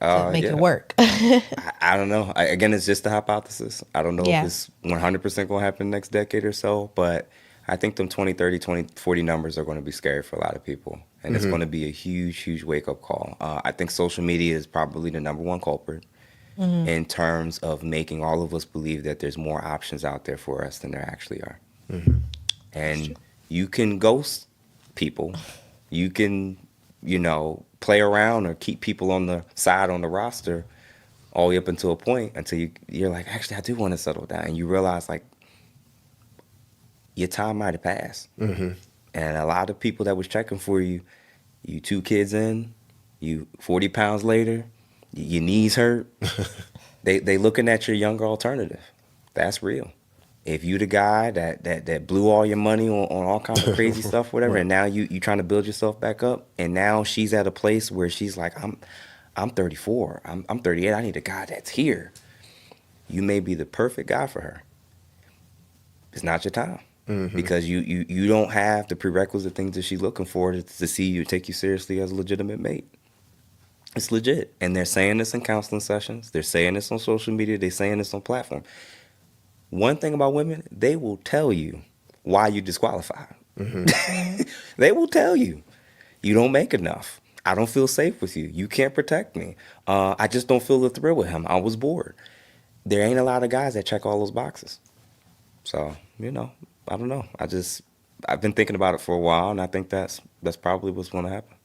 to make it work. I don't know. Again, it's just a hypothesis. I don't know Yeah. if it's 100% going to happen next decade or so, but I think them 2030, 2040 numbers are going to be scary for a lot of people. And it's going to be a huge, huge wake-up call. I think social media is probably the number one culprit in terms of making all of us believe that there's more options out there for us than there actually are. And you can ghost people. You can, play around or keep people on the side on the roster all the way up until a point until you're like, actually, I do want to settle down. And you realize, like, your time might have passed. And a lot of people that was checking for you 2 kids in, you 40 pounds later, your knees hurt. They looking at your younger alternative. That's real. If you the guy that blew all your money on all kinds of crazy stuff, whatever, and now you trying to build yourself back up, and now she's at a place where she's like, I'm 34, I'm 38, I need a guy that's here. You may be the perfect guy for her. It's not your time. Because you don't have the prerequisite things that she's looking for to see you, take you seriously as a legitimate mate. It's legit. And they're saying this in counseling sessions. They're saying this on social media. They're saying this on platform. One thing about women, they will tell you why you disqualified. They will tell you. You don't make enough. I don't feel safe with you. You can't protect me. I just don't feel the thrill with him. I was bored. There ain't a lot of guys that check all those boxes. So, I don't know. I've been thinking about it for a while, and I think that's probably what's going to happen.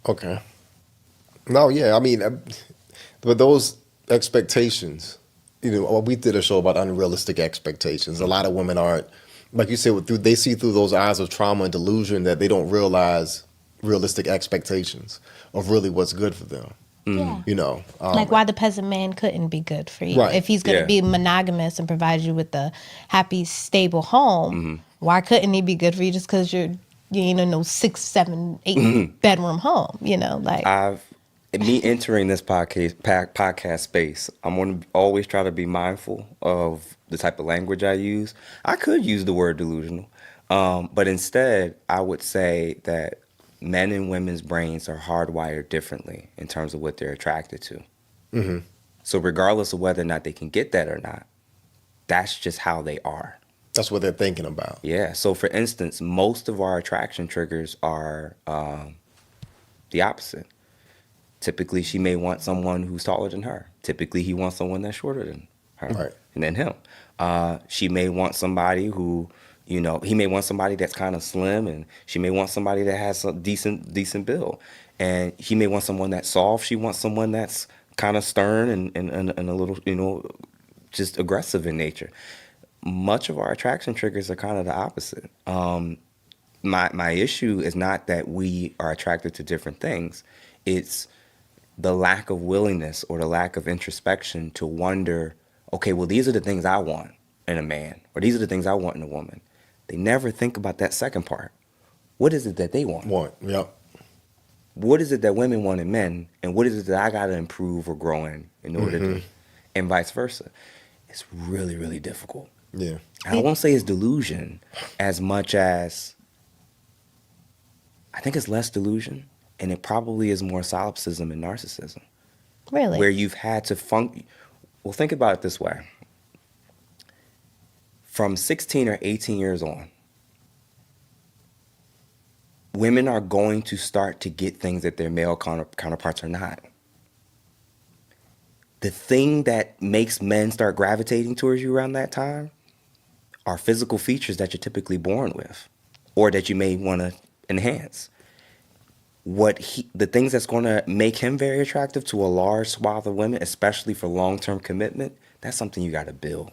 Okay. No, yeah. I mean, but those expectations, we did a show about unrealistic expectations. A lot of women aren't, like you said, they see through those eyes of trauma and delusion that they don't realize realistic expectations of really what's good for them. Yeah. Like why the peasant man couldn't be good for you. Right. If he's going to Yeah. be monogamous and provide you with a happy, stable home, why couldn't he be good for you just because you're, no 6, 7, 8 bedroom home, like. me entering this podcast space, I'm going to always try to be mindful of the type of language I use. I could use the word delusional, but instead, I would say that men and women's brains are hardwired differently in terms of what they're attracted to. So, regardless of whether or not they can get that or not, that's just how they are. That's what they're thinking about. Yeah. So, for instance, most of our attraction triggers are the opposite. Typically, she may want someone who's taller than her. Typically, he wants someone that's shorter than her Right. and then him. She may want somebody who, he may want somebody that's kind of slim, and she may want somebody that has a decent build. And he may want someone that's soft. She wants someone that's kind of stern and a little, just aggressive in nature. Much of our attraction triggers are kind of the opposite. My issue is not that we are attracted to different things. It's the lack of willingness or the lack of introspection to wonder, okay, well, these are the things I want in a man, or these are the things I want in a woman. They never think about that second part. What is it that they want? Yep. What is it that women want in men, and what is it that I got to improve or grow in order to, and vice versa. It's really, really difficult. Yeah. I won't say it's delusion as much as, I think it's less delusion, and it probably is more solipsism and narcissism. Really? Where you've had to well, think about it this way. From 16 or 18 years on, women are going to start to get things that their male counterparts are not. The thing that makes men start gravitating towards you around that time are physical features that you're typically born with, or that you may want to enhance. The things that's going to make him very attractive to a large swath of women, especially for long-term commitment, that's something you got to build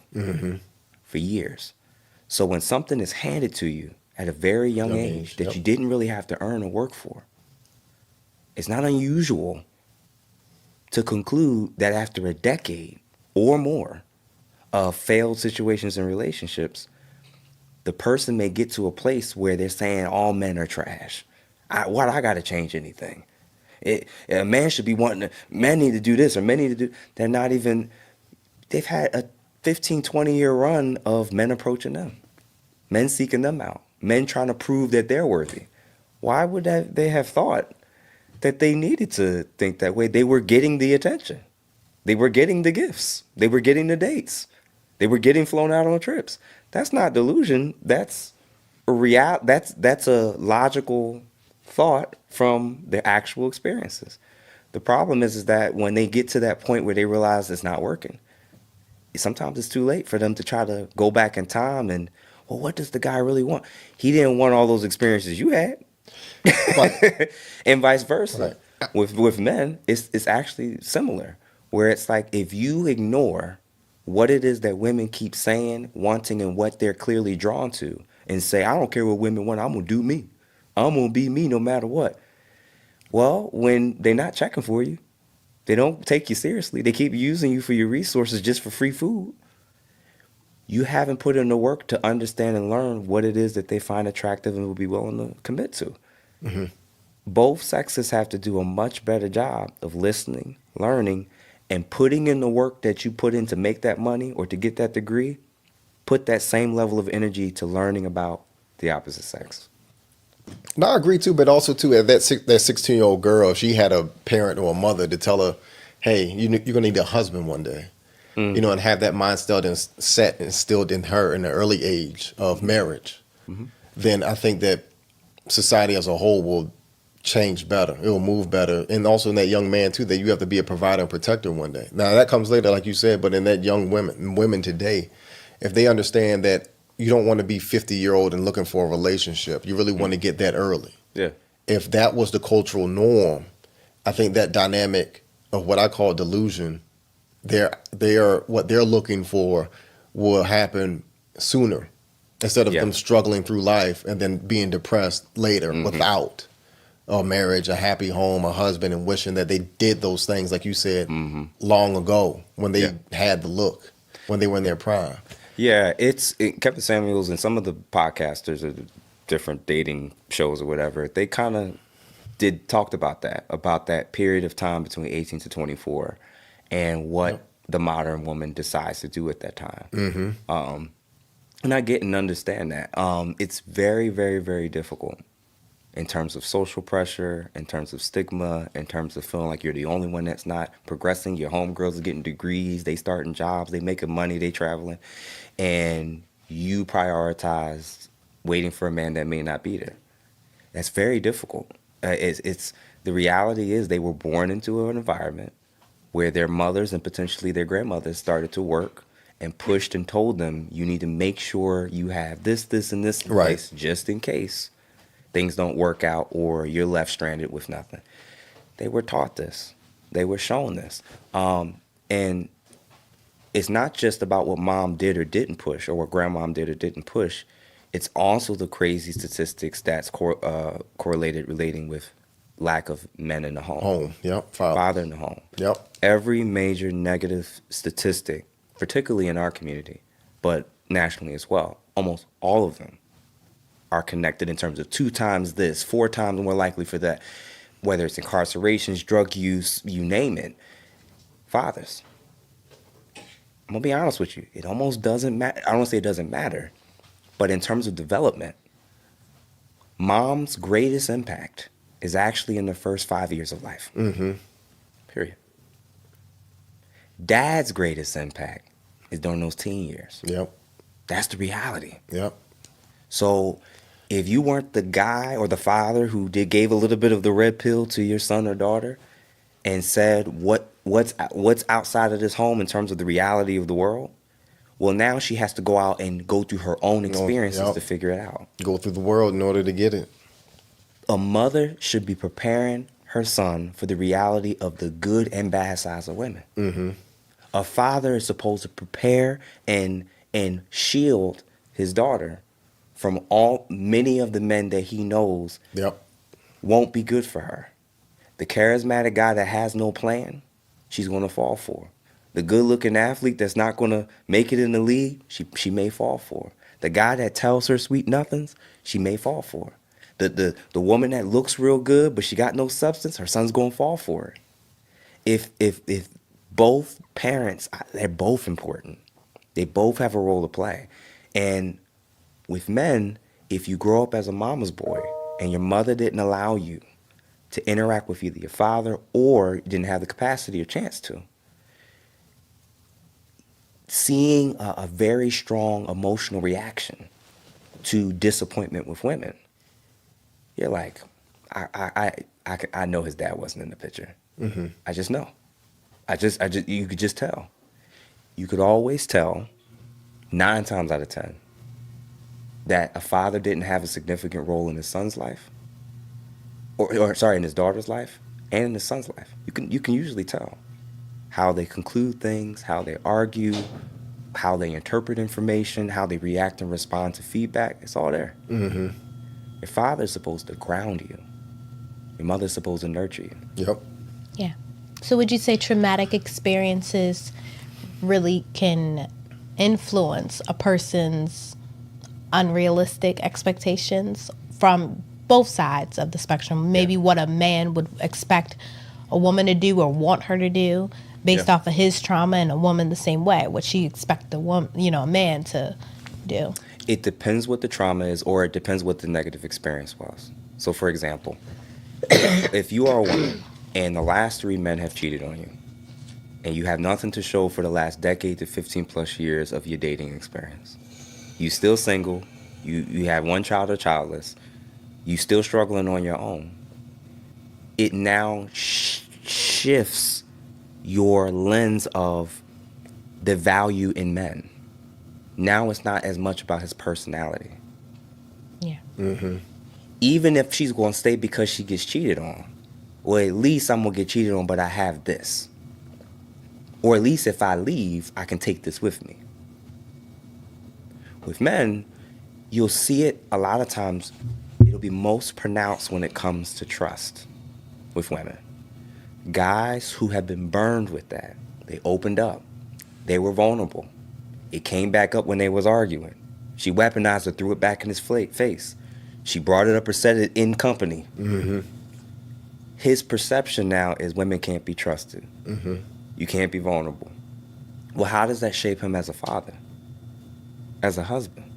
for years. So when something is handed to you at a very young age that you didn't really have to earn or work for, it's not unusual to conclude that after a decade or more of failed situations and relationships, the person may get to a place where they're saying all men are trash. Why do I got to change anything? A man should be wanting men need to do this, or men need to do. They're not even, they've had a 15, 20-year run of men approaching them, men seeking them out, men trying to prove that they're worthy. Why would they have thought that they needed to think that way? They were getting the attention. They were getting the gifts. They were getting the dates. They were getting flown out on trips. That's not delusion. That's a that's a logical thought from their actual experiences. The problem is that when they get to that point where they realize it's not working, sometimes it's too late for them to try to go back in time and, well, what does the guy really want? He didn't want all those experiences you had. Right. And vice versa. Right. With men, it's actually similar, where it's like if you ignore what it is that women keep saying, wanting, and what they're clearly drawn to, and say, I don't care what women want, I'm going to do me. I'm going to be me no matter what. Well, when they're not checking for you, they don't take you seriously, they keep using you for your resources just for free food, you haven't put in the work to understand and learn what it is that they find attractive and will be willing to commit to. Both sexes have to do a much better job of listening, learning, and putting in the work that you put in to make that money or to get that degree. Put that same level of energy to learning about the opposite sex. No, I agree too, but also too, that 16-year-old girl, if she had a parent or a mother to tell her, hey, you're gonna need a husband one day, and have that mindset instilled in her in the early age of marriage, then I think that society as a whole will change better. It will move better. And also in that young man too, that you have to be a provider and protector one day. Now that comes later, like you said, but in that young women today, if they understand that you don't want to be 50-year-old and looking for a relationship, you really want to get that early. Yeah. If that was the cultural norm, I think that dynamic of what I call delusion, they are what they're looking for will happen sooner, instead of them struggling through life and then being depressed later without a marriage, a happy home, a husband, and wishing that they did those things, like you said, long ago when they had the look, when they were in their prime. Yeah, Kevin Samuels and some of the podcasters or the different dating shows or whatever, they kind of talked about that period of time between 18 to 24 and what the modern woman decides to do at that time. And I get and understand that. It's very, very, very difficult in terms of social pressure, in terms of stigma, in terms of feeling like you're the only one that's not progressing. Your homegirls are getting degrees, they starting jobs, they making money, they traveling, and you prioritize waiting for a man that may not be there. That's very difficult. It's the reality is they were born into an environment where their mothers and potentially their grandmothers started to work and pushed and told them you need to make sure you have this, this, and this in Right. place just in case things don't work out or you're left stranded with nothing. They were taught this. They were shown this. And it's not just about what mom did or didn't push or what grandmom did or didn't push. It's also the crazy statistics that's correlated relating with lack of men in the home. Home. Yep. Father in the home. Yep. Every major negative statistic, particularly in our community, but nationally as well, almost all of them are connected in terms of 2 times this, 4 times more likely for that, whether it's incarcerations, drug use, you name it. Fathers. I'm going to be honest with you. It almost doesn't matter. I don't say it doesn't matter, but in terms of development, mom's greatest impact is actually in the first 5 years of life. Period. Dad's greatest impact is during those teen years. Yep. That's the reality. Yep. So if you weren't the guy or the father who gave a little bit of the red pill to your son or daughter and said what's outside of this home in terms of the reality of the world, well, now she has to go out and go through her own experiences Yep. to figure it out. Go through the world in order to get it. A mother should be preparing her son for the reality of the good and bad sides of women. A father is supposed to prepare and shield his daughter from many of the men that he knows Yep. won't be good for her. The charismatic guy that has no plan, she's going to fall for. The good-looking athlete that's not going to make it in the league, she may fall for. The guy that tells her sweet nothings, she may fall for. The woman that looks real good but she got no substance, her son's going to fall for it. If both parents, they're both important. They both have a role to play. And with men, if you grow up as a mama's boy and your mother didn't allow you to interact with either your father or didn't have the capacity or chance to, seeing a very strong emotional reaction to disappointment with women, you're like, I know his dad wasn't in the picture. I just know. You could just tell. You could always tell 9 times out of 10 that a father didn't have a significant role in his son's life, or sorry, in his daughter's life and in his son's life. You can usually tell how they conclude things, how they argue, how they interpret information, how they react and respond to feedback. It's all there. Your father's supposed to ground you. Your mother's supposed to nurture you. Yep. Yeah. So would you say traumatic experiences really can influence a person's unrealistic expectations from both sides of the spectrum? Maybe what a man would expect a woman to do or want her to do based off of his trauma, and a woman the same way, what she expect a man to do. It depends what the trauma is, or it depends what the negative experience was. So, for example, if you are a woman and the last 3 men have cheated on you, and you have nothing to show for the last decade to 15 plus years of your dating experience, you still single, you have 1 child or childless, you still struggling on your own, it now shifts your lens of the value in men. Now it's not as much about his personality. Yeah. Even if she's going to stay because she gets cheated on, well, at least I'm going to get cheated on, but I have this. Or at least if I leave, I can take this with me. With men, you'll see it a lot of times, it'll be most pronounced when it comes to trust with women. Guys who have been burned with that, they opened up. They were vulnerable. It came back up when they was arguing. She weaponized or threw it back in his face. She brought it up or said it in company. his perception now is women can't be trusted. You can't be vulnerable. Well, how does that shape him as a father, as a husband?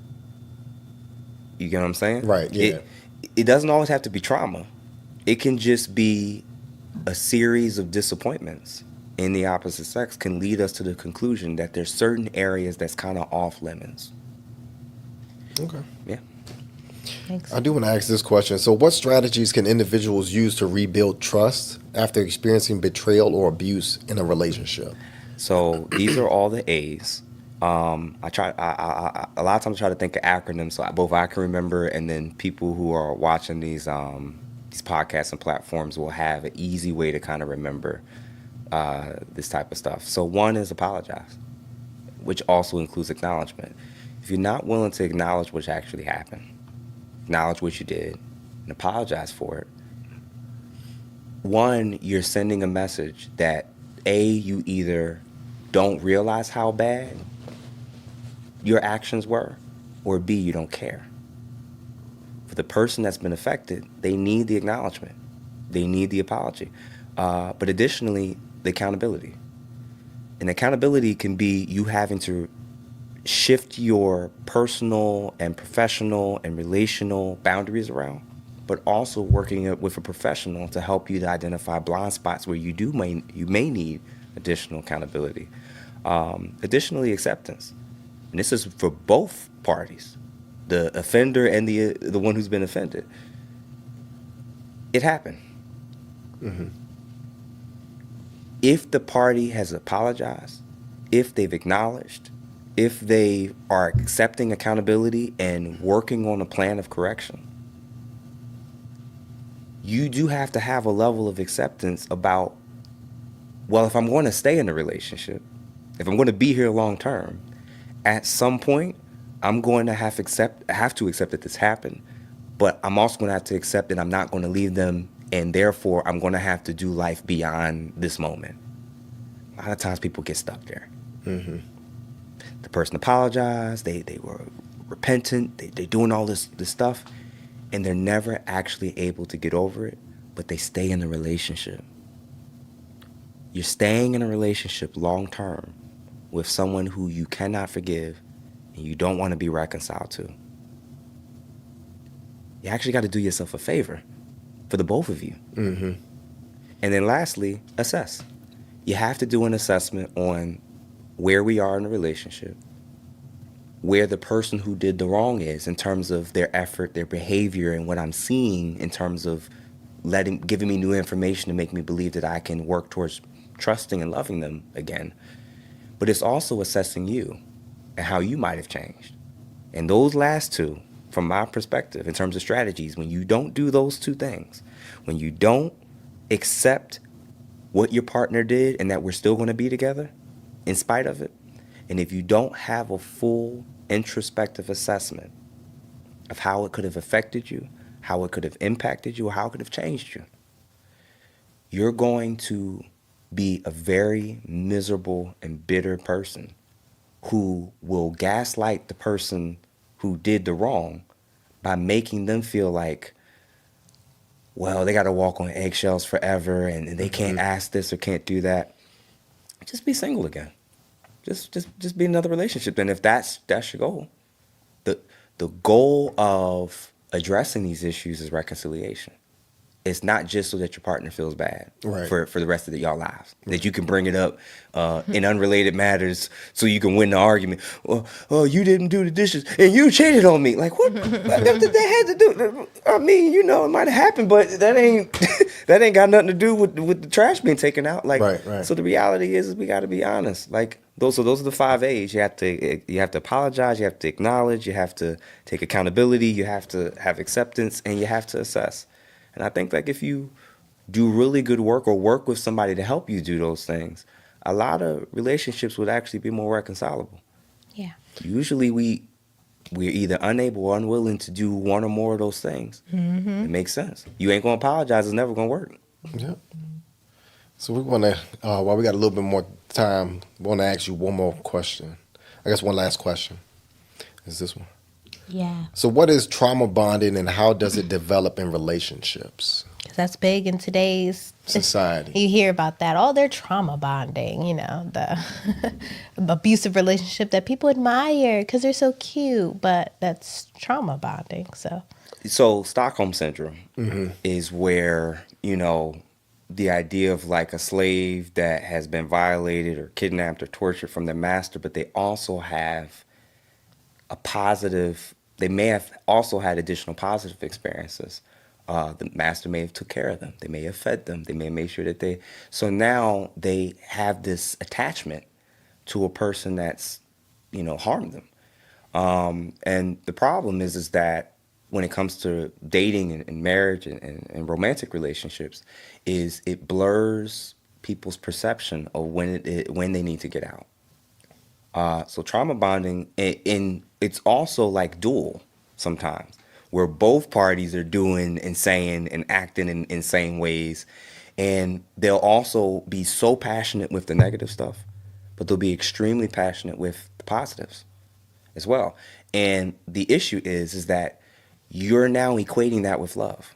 You get what I'm saying? Right, yeah. It doesn't always have to be trauma. It can just be a series of disappointments in the opposite sex can lead us to the conclusion that there's certain areas that's kind of off limits. Okay. Yeah. Thanks. I do want to ask this question. So, what strategies can individuals use to rebuild trust after experiencing betrayal or abuse in a relationship? So these are all the A's. I try. A lot of times I try to think of acronyms so both I can remember, and then people who are watching these podcasts and platforms will have an easy way to kind of remember this type of stuff. So one is apologize, which also includes acknowledgement. If you're not willing to acknowledge what actually happened, acknowledge what you did, and apologize for it, one, you're sending a message that you either don't realize how bad your actions were, or B, you don't care. For the person that's been affected, they need the acknowledgement. They need the apology. But additionally, the accountability. And accountability can be you having to shift your personal and professional and relational boundaries around, but also working with a professional to help you to identify blind spots where you may need additional accountability. Additionally, acceptance. And this is for both parties, the offender and the one who's been offended. It happened. If the party has apologized, if they've acknowledged, if they are accepting accountability and working on a plan of correction, you do have to have a level of acceptance about, well, if I'm going to stay in a relationship, if I'm going to be here long term, at some point, I'm going to have to accept that this happened, but I'm also going to have to accept that I'm not going to leave them, and therefore I'm going to have to do life beyond this moment. A lot of times people get stuck there. The person apologized, they were repentant, they're doing all this stuff, and they're never actually able to get over it, but they stay in the relationship. You're staying in a relationship long term with someone who you cannot forgive and you don't want to be reconciled to. You actually got to do yourself a favor for the both of you. And then lastly, assess. You have to do an assessment on where we are in the relationship, where the person who did the wrong is in terms of their effort, their behavior, and what I'm seeing in terms of giving me new information to make me believe that I can work towards trusting and loving them again. But it's also assessing you and how you might have changed. And those last two, from my perspective, in terms of strategies, when you don't do those two things, when you don't accept what your partner did and that we're still going to be together in spite of it, and if you don't have a full introspective assessment of how it could have affected you, how it could have impacted you, or how it could have changed you, you're going to be a very miserable and bitter person who will gaslight the person who did the wrong by making them feel like, well, they got to walk on eggshells forever and they can't ask this or can't do that. Just be single again. Just be in another relationship. And if that's your goal, the goal of addressing these issues is reconciliation. It's not just so that your partner feels bad for the rest of y'all lives. That you can bring it up in unrelated matters so you can win the argument. Well, oh, you didn't do the dishes and you cheated on me. Like, what? What did they had to do? I mean, it might have happened, but that ain't got nothing to do with the trash being taken out. Like, right. So the reality is we got to be honest. Like, those are the 5 A's. You have to apologize. You have to acknowledge. You have to take accountability. You have to have acceptance, and you have to assess. And I think like if you do really good work or work with somebody to help you do those things, a lot of relationships would actually be more reconcilable. Yeah. Usually we're either unable or unwilling to do one or more of those things. It makes sense. You ain't going to apologize. It's never going to work. Yeah. So we want to, while we got a little bit more time, we want to ask you one more question. I guess one last question is this one. Yeah. So, what is trauma bonding and how does it develop in relationships? 'Cause that's big in today's Society. You hear about that. Oh, they're trauma bonding, the abusive relationship that people admire because they're so cute, but that's trauma bonding. So Stockholm syndrome is where, the idea of like a slave that has been violated or kidnapped or tortured from their master, but they also have they may have also had additional positive experiences. The master may have took care of them. They may have fed them. They may have made sure that so now they have this attachment to a person that's, harmed them. And the problem is that when it comes to dating and marriage and romantic relationships, is it blurs people's perception of when they need to get out. So trauma bonding, it's also like dual sometimes, where both parties are doing insane and acting in insane ways, and they'll also be so passionate with the negative stuff, but they'll be extremely passionate with the positives as well. And the issue is that you're now equating that with love.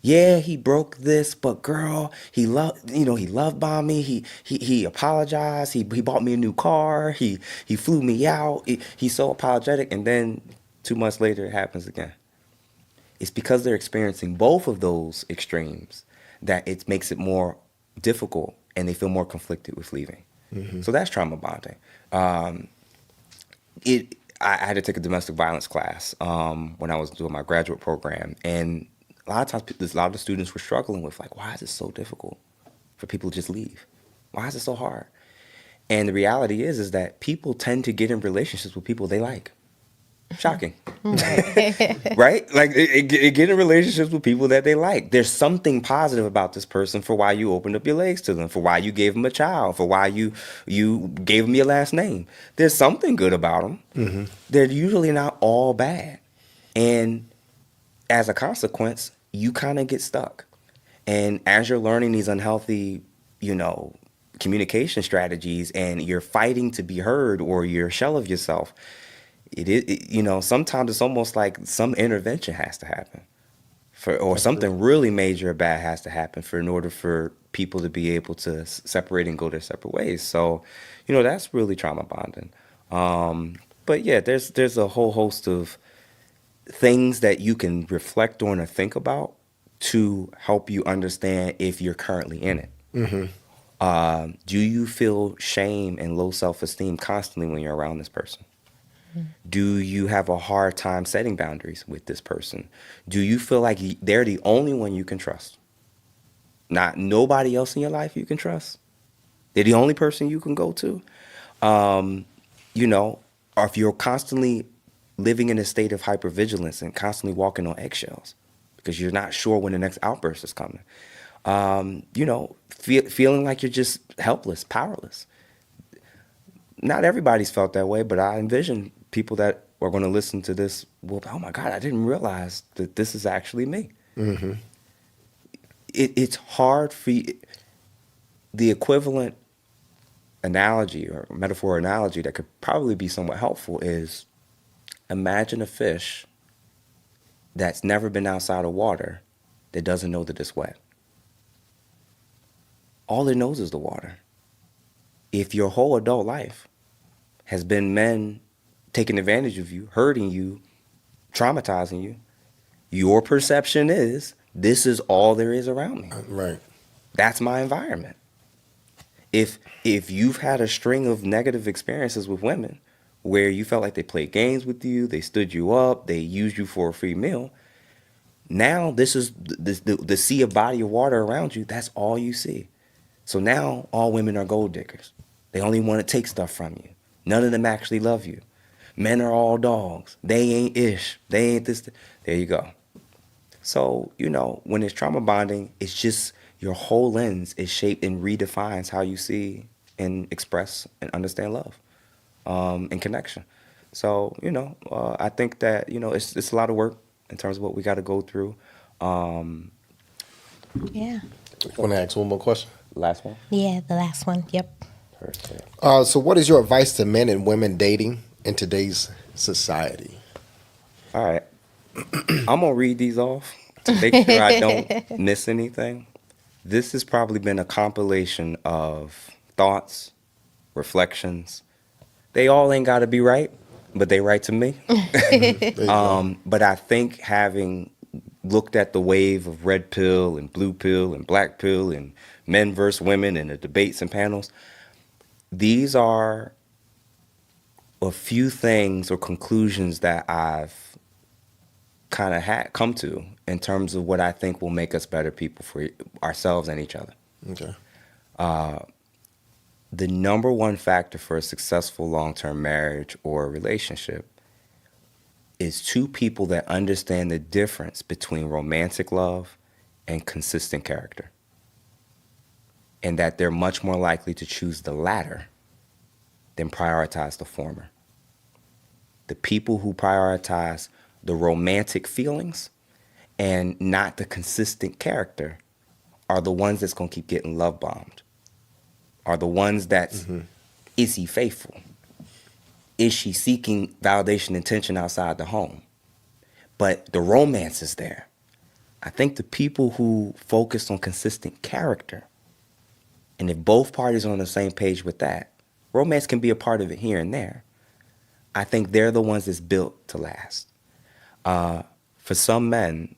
Yeah, he broke this, but girl, he loved bombed me. He apologized. He bought me a new car. He flew me out. He's so apologetic, and then 2 months later, it happens again. It's because they're experiencing both of those extremes that it makes it more difficult, and they feel more conflicted with leaving. So that's trauma bonding. I had to take a domestic violence class when I was doing my graduate program, and a lot of times a lot of the students were struggling with like, why is it so difficult for people to just leave? Why is it so hard? And the reality is that people tend to get in relationships with people they like. Shocking. Right? Like it get in relationships with people that they like. There's something positive about this person for why you opened up your legs to them, for why you gave them a child, for why you gave them your last name. There's something good about them. They're usually not all bad. And as a consequence, you kind of get stuck. And as you're learning these unhealthy, communication strategies, and you're fighting to be heard, or you're a shell of yourself, sometimes it's almost like some intervention has to happen or something really major or bad has to happen in order for people to be able to separate and go their separate ways. So, that's really trauma bonding. But yeah, there's a whole host of things that you can reflect on or think about to help you understand if you're currently in it. Do you feel shame and low self-esteem constantly when you're around this person? Do you have a hard time setting boundaries with this person? Do you feel like they're the only one you can trust? Not nobody else in your life you can trust? They're the only person you can go to? Or if you're constantly living in a state of hypervigilance and constantly walking on eggshells because you're not sure when the next outburst is coming. Feeling like you're just helpless, powerless. Not everybody's felt that way, but I envision people that are going to listen to this will, oh my God, I didn't realize that this is actually me. It's hard for you. The equivalent analogy or metaphor analogy that could probably be somewhat helpful is, imagine a fish that's never been outside of water that doesn't know that it's wet. All it knows is the water. If your whole adult life has been men taking advantage of you, hurting you, traumatizing you, your perception is, this is all there is around me. Right. That's my environment. If you've had a string of negative experiences with women where you felt like they played games with you, they stood you up, they used you for a free meal, now this is the sea of body of water around you, that's all you see. So now all women are gold diggers. They only want to take stuff from you. None of them actually love you. Men are all dogs. They ain't ish. They ain't this. There you go. So, when it's trauma bonding, it's just your whole lens is shaped and redefines how you see and express and understand love and connection. So, I think that, it's a lot of work in terms of what we got to go through. Yeah. Want to ask one more question? Last one? Yeah, the last one. Yep. Perfect. So what is your advice to men and women dating in today's society? All right. I'm going to read these off to make sure I don't miss anything. This has probably been a compilation of thoughts, reflections. They all ain't got to be right, but they right to me. There you go. But I think having looked at the wave of red pill and blue pill and black pill and men versus women and the debates and panels, these are a few things or conclusions that I've kind of had come to in terms of what I think will make us better people for ourselves and each other. Okay. The number one factor for a successful long-term marriage or relationship is two people that understand the difference between romantic love and consistent character, and that they're much more likely to choose the latter than prioritize the former. The people who prioritize the romantic feelings and not the consistent character are the ones that's going to keep getting love bombed, are the ones that's, is he faithful? Is she seeking validation and attention outside the home? But the romance is there. I think the people who focus on consistent character, and if both parties are on the same page with that, romance can be a part of it here and there. I think they're the ones that's built to last. For some men,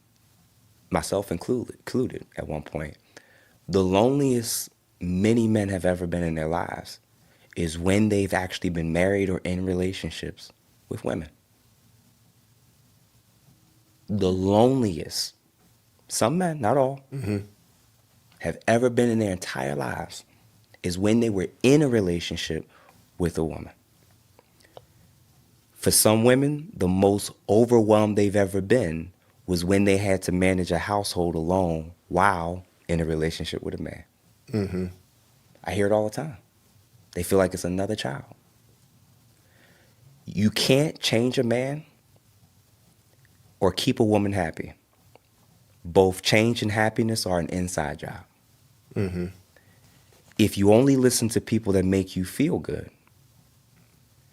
myself included at one point, the loneliest many men have ever been in their lives is when they've actually been married or in relationships with women. The loneliest, some men, not all, have ever been in their entire lives is when they were in a relationship with a woman. For some women, the most overwhelmed they've ever been was when they had to manage a household alone while in a relationship with a man. I hear it all the time. They feel like it's another child. You can't change a man or keep a woman happy. Both change and happiness are an inside job. If you only listen to people that make you feel good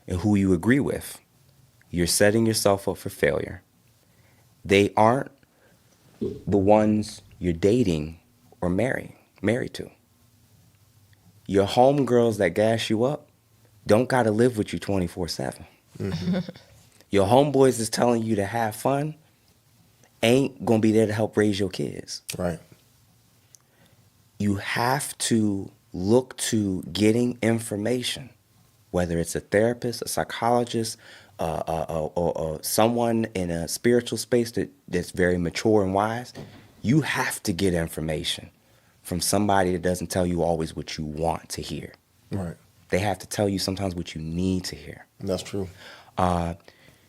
and who you agree with, you're setting yourself up for failure. They aren't the ones you're dating or married to. Your homegirls that gas you up don't got to live with you 24/7. Your homeboys is telling you to have fun ain't going to be there to help raise your kids. Right. You have to look to getting information, whether it's a therapist, a psychologist, or someone in a spiritual space that's very mature and wise. You have to get information from somebody that doesn't tell you always what you want to hear. Right. They have to tell you sometimes what you need to hear. That's true.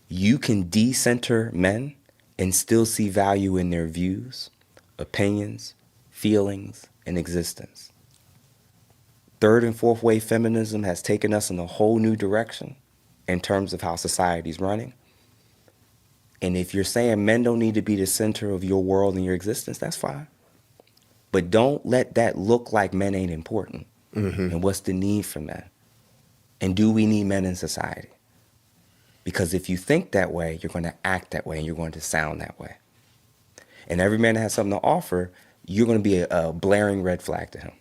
You can decenter men and still see value in their views, opinions, feelings, and existence. Third and fourth wave feminism has taken us in a whole new direction in terms of how society's running. And if you're saying men don't need to be the center of your world and your existence, that's fine. But don't let that look like men ain't important. And what's the need for men? And do we need men in society? Because if you think that way, you're going to act that way and you're going to sound that way. And every man that has something to offer, you're going to be a blaring red flag to him.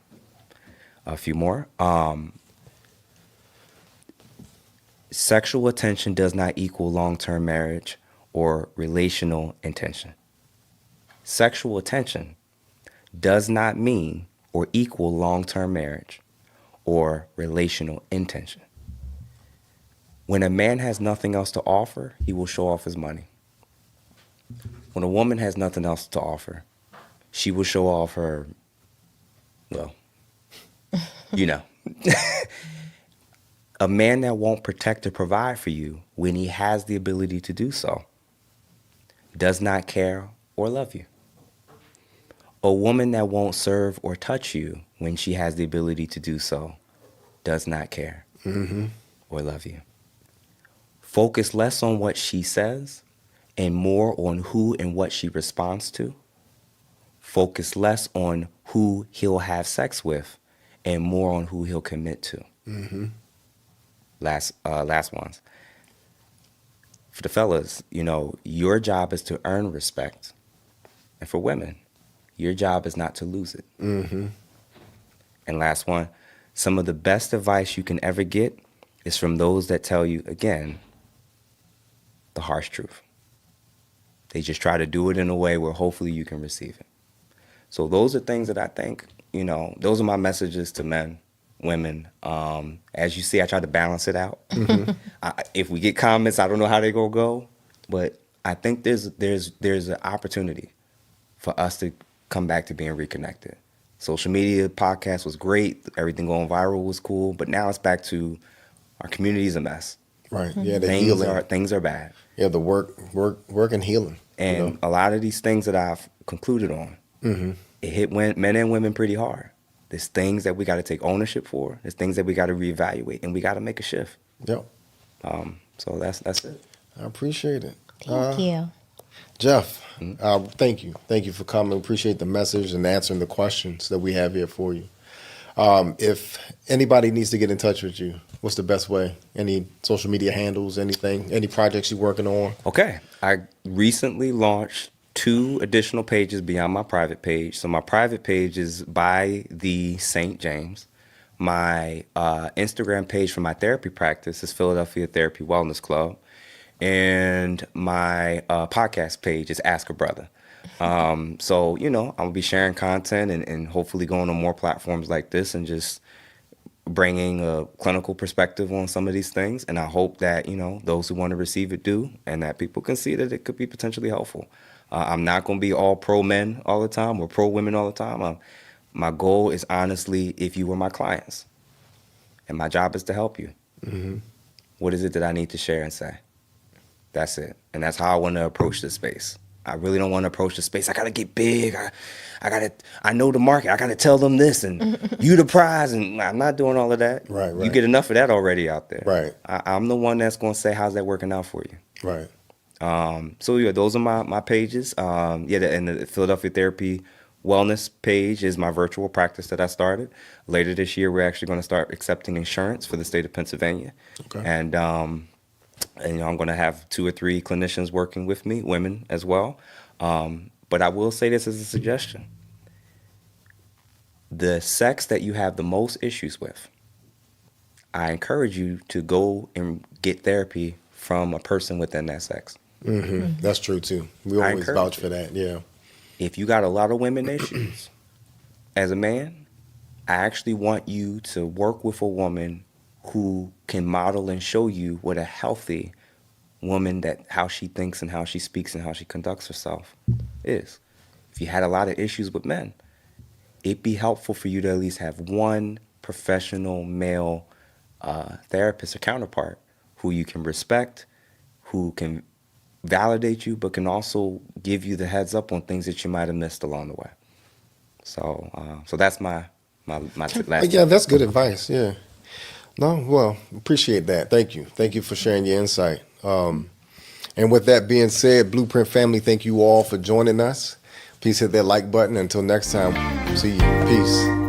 A few more. Sexual attention does not equal long-term marriage or relational intention. Sexual attention does not mean or equal long-term marriage or relational intention. When a man has nothing else to offer, he will show off his money. When a woman has nothing else to offer, she will show off her, well, you know. A man that won't protect or provide for you when he has the ability to do so does not care or love you. A woman that won't serve or touch you when she has the ability to do so does not care or love you. Focus less on what she says and more on who and what she responds to. Focus less on who he'll have sex with and more on who he'll commit to. Last ones. for the fellas, your job is to earn respect. And for women, your job is not to lose it. Mm-hmm. And last one, some of the best advice you can ever get is from those that tell you, again, the harsh truth. They just try to do it in a way where hopefully you can receive it. So those are things that I think, those are my messages to men, women. As you see, I try to balance it out. Mm-hmm. If we get comments, I don't know how they gonna go, but I think there's an opportunity for us to come back to being reconnected. Social media podcast was great. Everything going viral was cool, but now it's back to our community's a mess. Right. Yeah, the Things healing. things are bad. Yeah, the work and healing. And a lot of these things that I've concluded on, Mm-hmm. it hit men and women pretty hard. There's things that we got to take ownership for. There's things that we got to reevaluate, and we got to make a shift. Yep. So that's it. I appreciate it. Thank you. Jeff, thank you. Thank you for coming. Appreciate the message and answering the questions that we have here for you. If anybody needs to get in touch with you, what's the best way? Any social media handles, anything, any projects you're working on? Okay. I recently launched 2 additional pages beyond my private page. So my private page is by the St. James. My Instagram page for my therapy practice is Philadelphia Therapy Wellness Club. And my podcast page is Ask a Brother. So, I'm going to be sharing content and hopefully going on more platforms like this and just bringing a clinical perspective on some of these things. And I hope that, those who want to receive it do, and that people can see that it could be potentially helpful. I'm not going to be all pro men all the time or pro women all the time. My goal is honestly, if you were my clients, and my job is to help you, Mm-hmm. what is it that I need to share and say? That's it. And that's how I want to approach this space. I really don't want to approach the space. I got to get big. I know the market. I got to tell them this and you the prize. And I'm not doing all of that. Right. You get enough of that already out there. Right. I'm the one that's going to say, how's that working out for you? Right. So yeah, those are my pages. And the Philadelphia Therapy Wellness page is my virtual practice that I started. Later this year, we're actually going to start accepting insurance for the state of Pennsylvania. Okay. And I'm going to have 2 or 3 clinicians working with me, women as well. But I will say this as a suggestion. The sex that you have the most issues with, I encourage you to go and get therapy from a person within that sex. Mm-hmm. That's true too. We I always encourage vouch it. for that. Yeah. If you got a lot of women issues, as a man, I actually want you to work with a woman who can model and show you what a healthy woman, that how she thinks and how she speaks and how she conducts herself is. If you had a lot of issues with men, it'd be helpful for you to at least have one professional male therapist or counterpart who you can respect, who can validate you, but can also give you the heads up on things that you might have missed along the way. So that's my last. Yeah, that's good advice. Yeah. No, well, appreciate that. Thank you. Thank you for sharing your insight. And with that being said, Blueprint family, thank you all for joining us. Please hit that like button. Until next time, see you. Peace.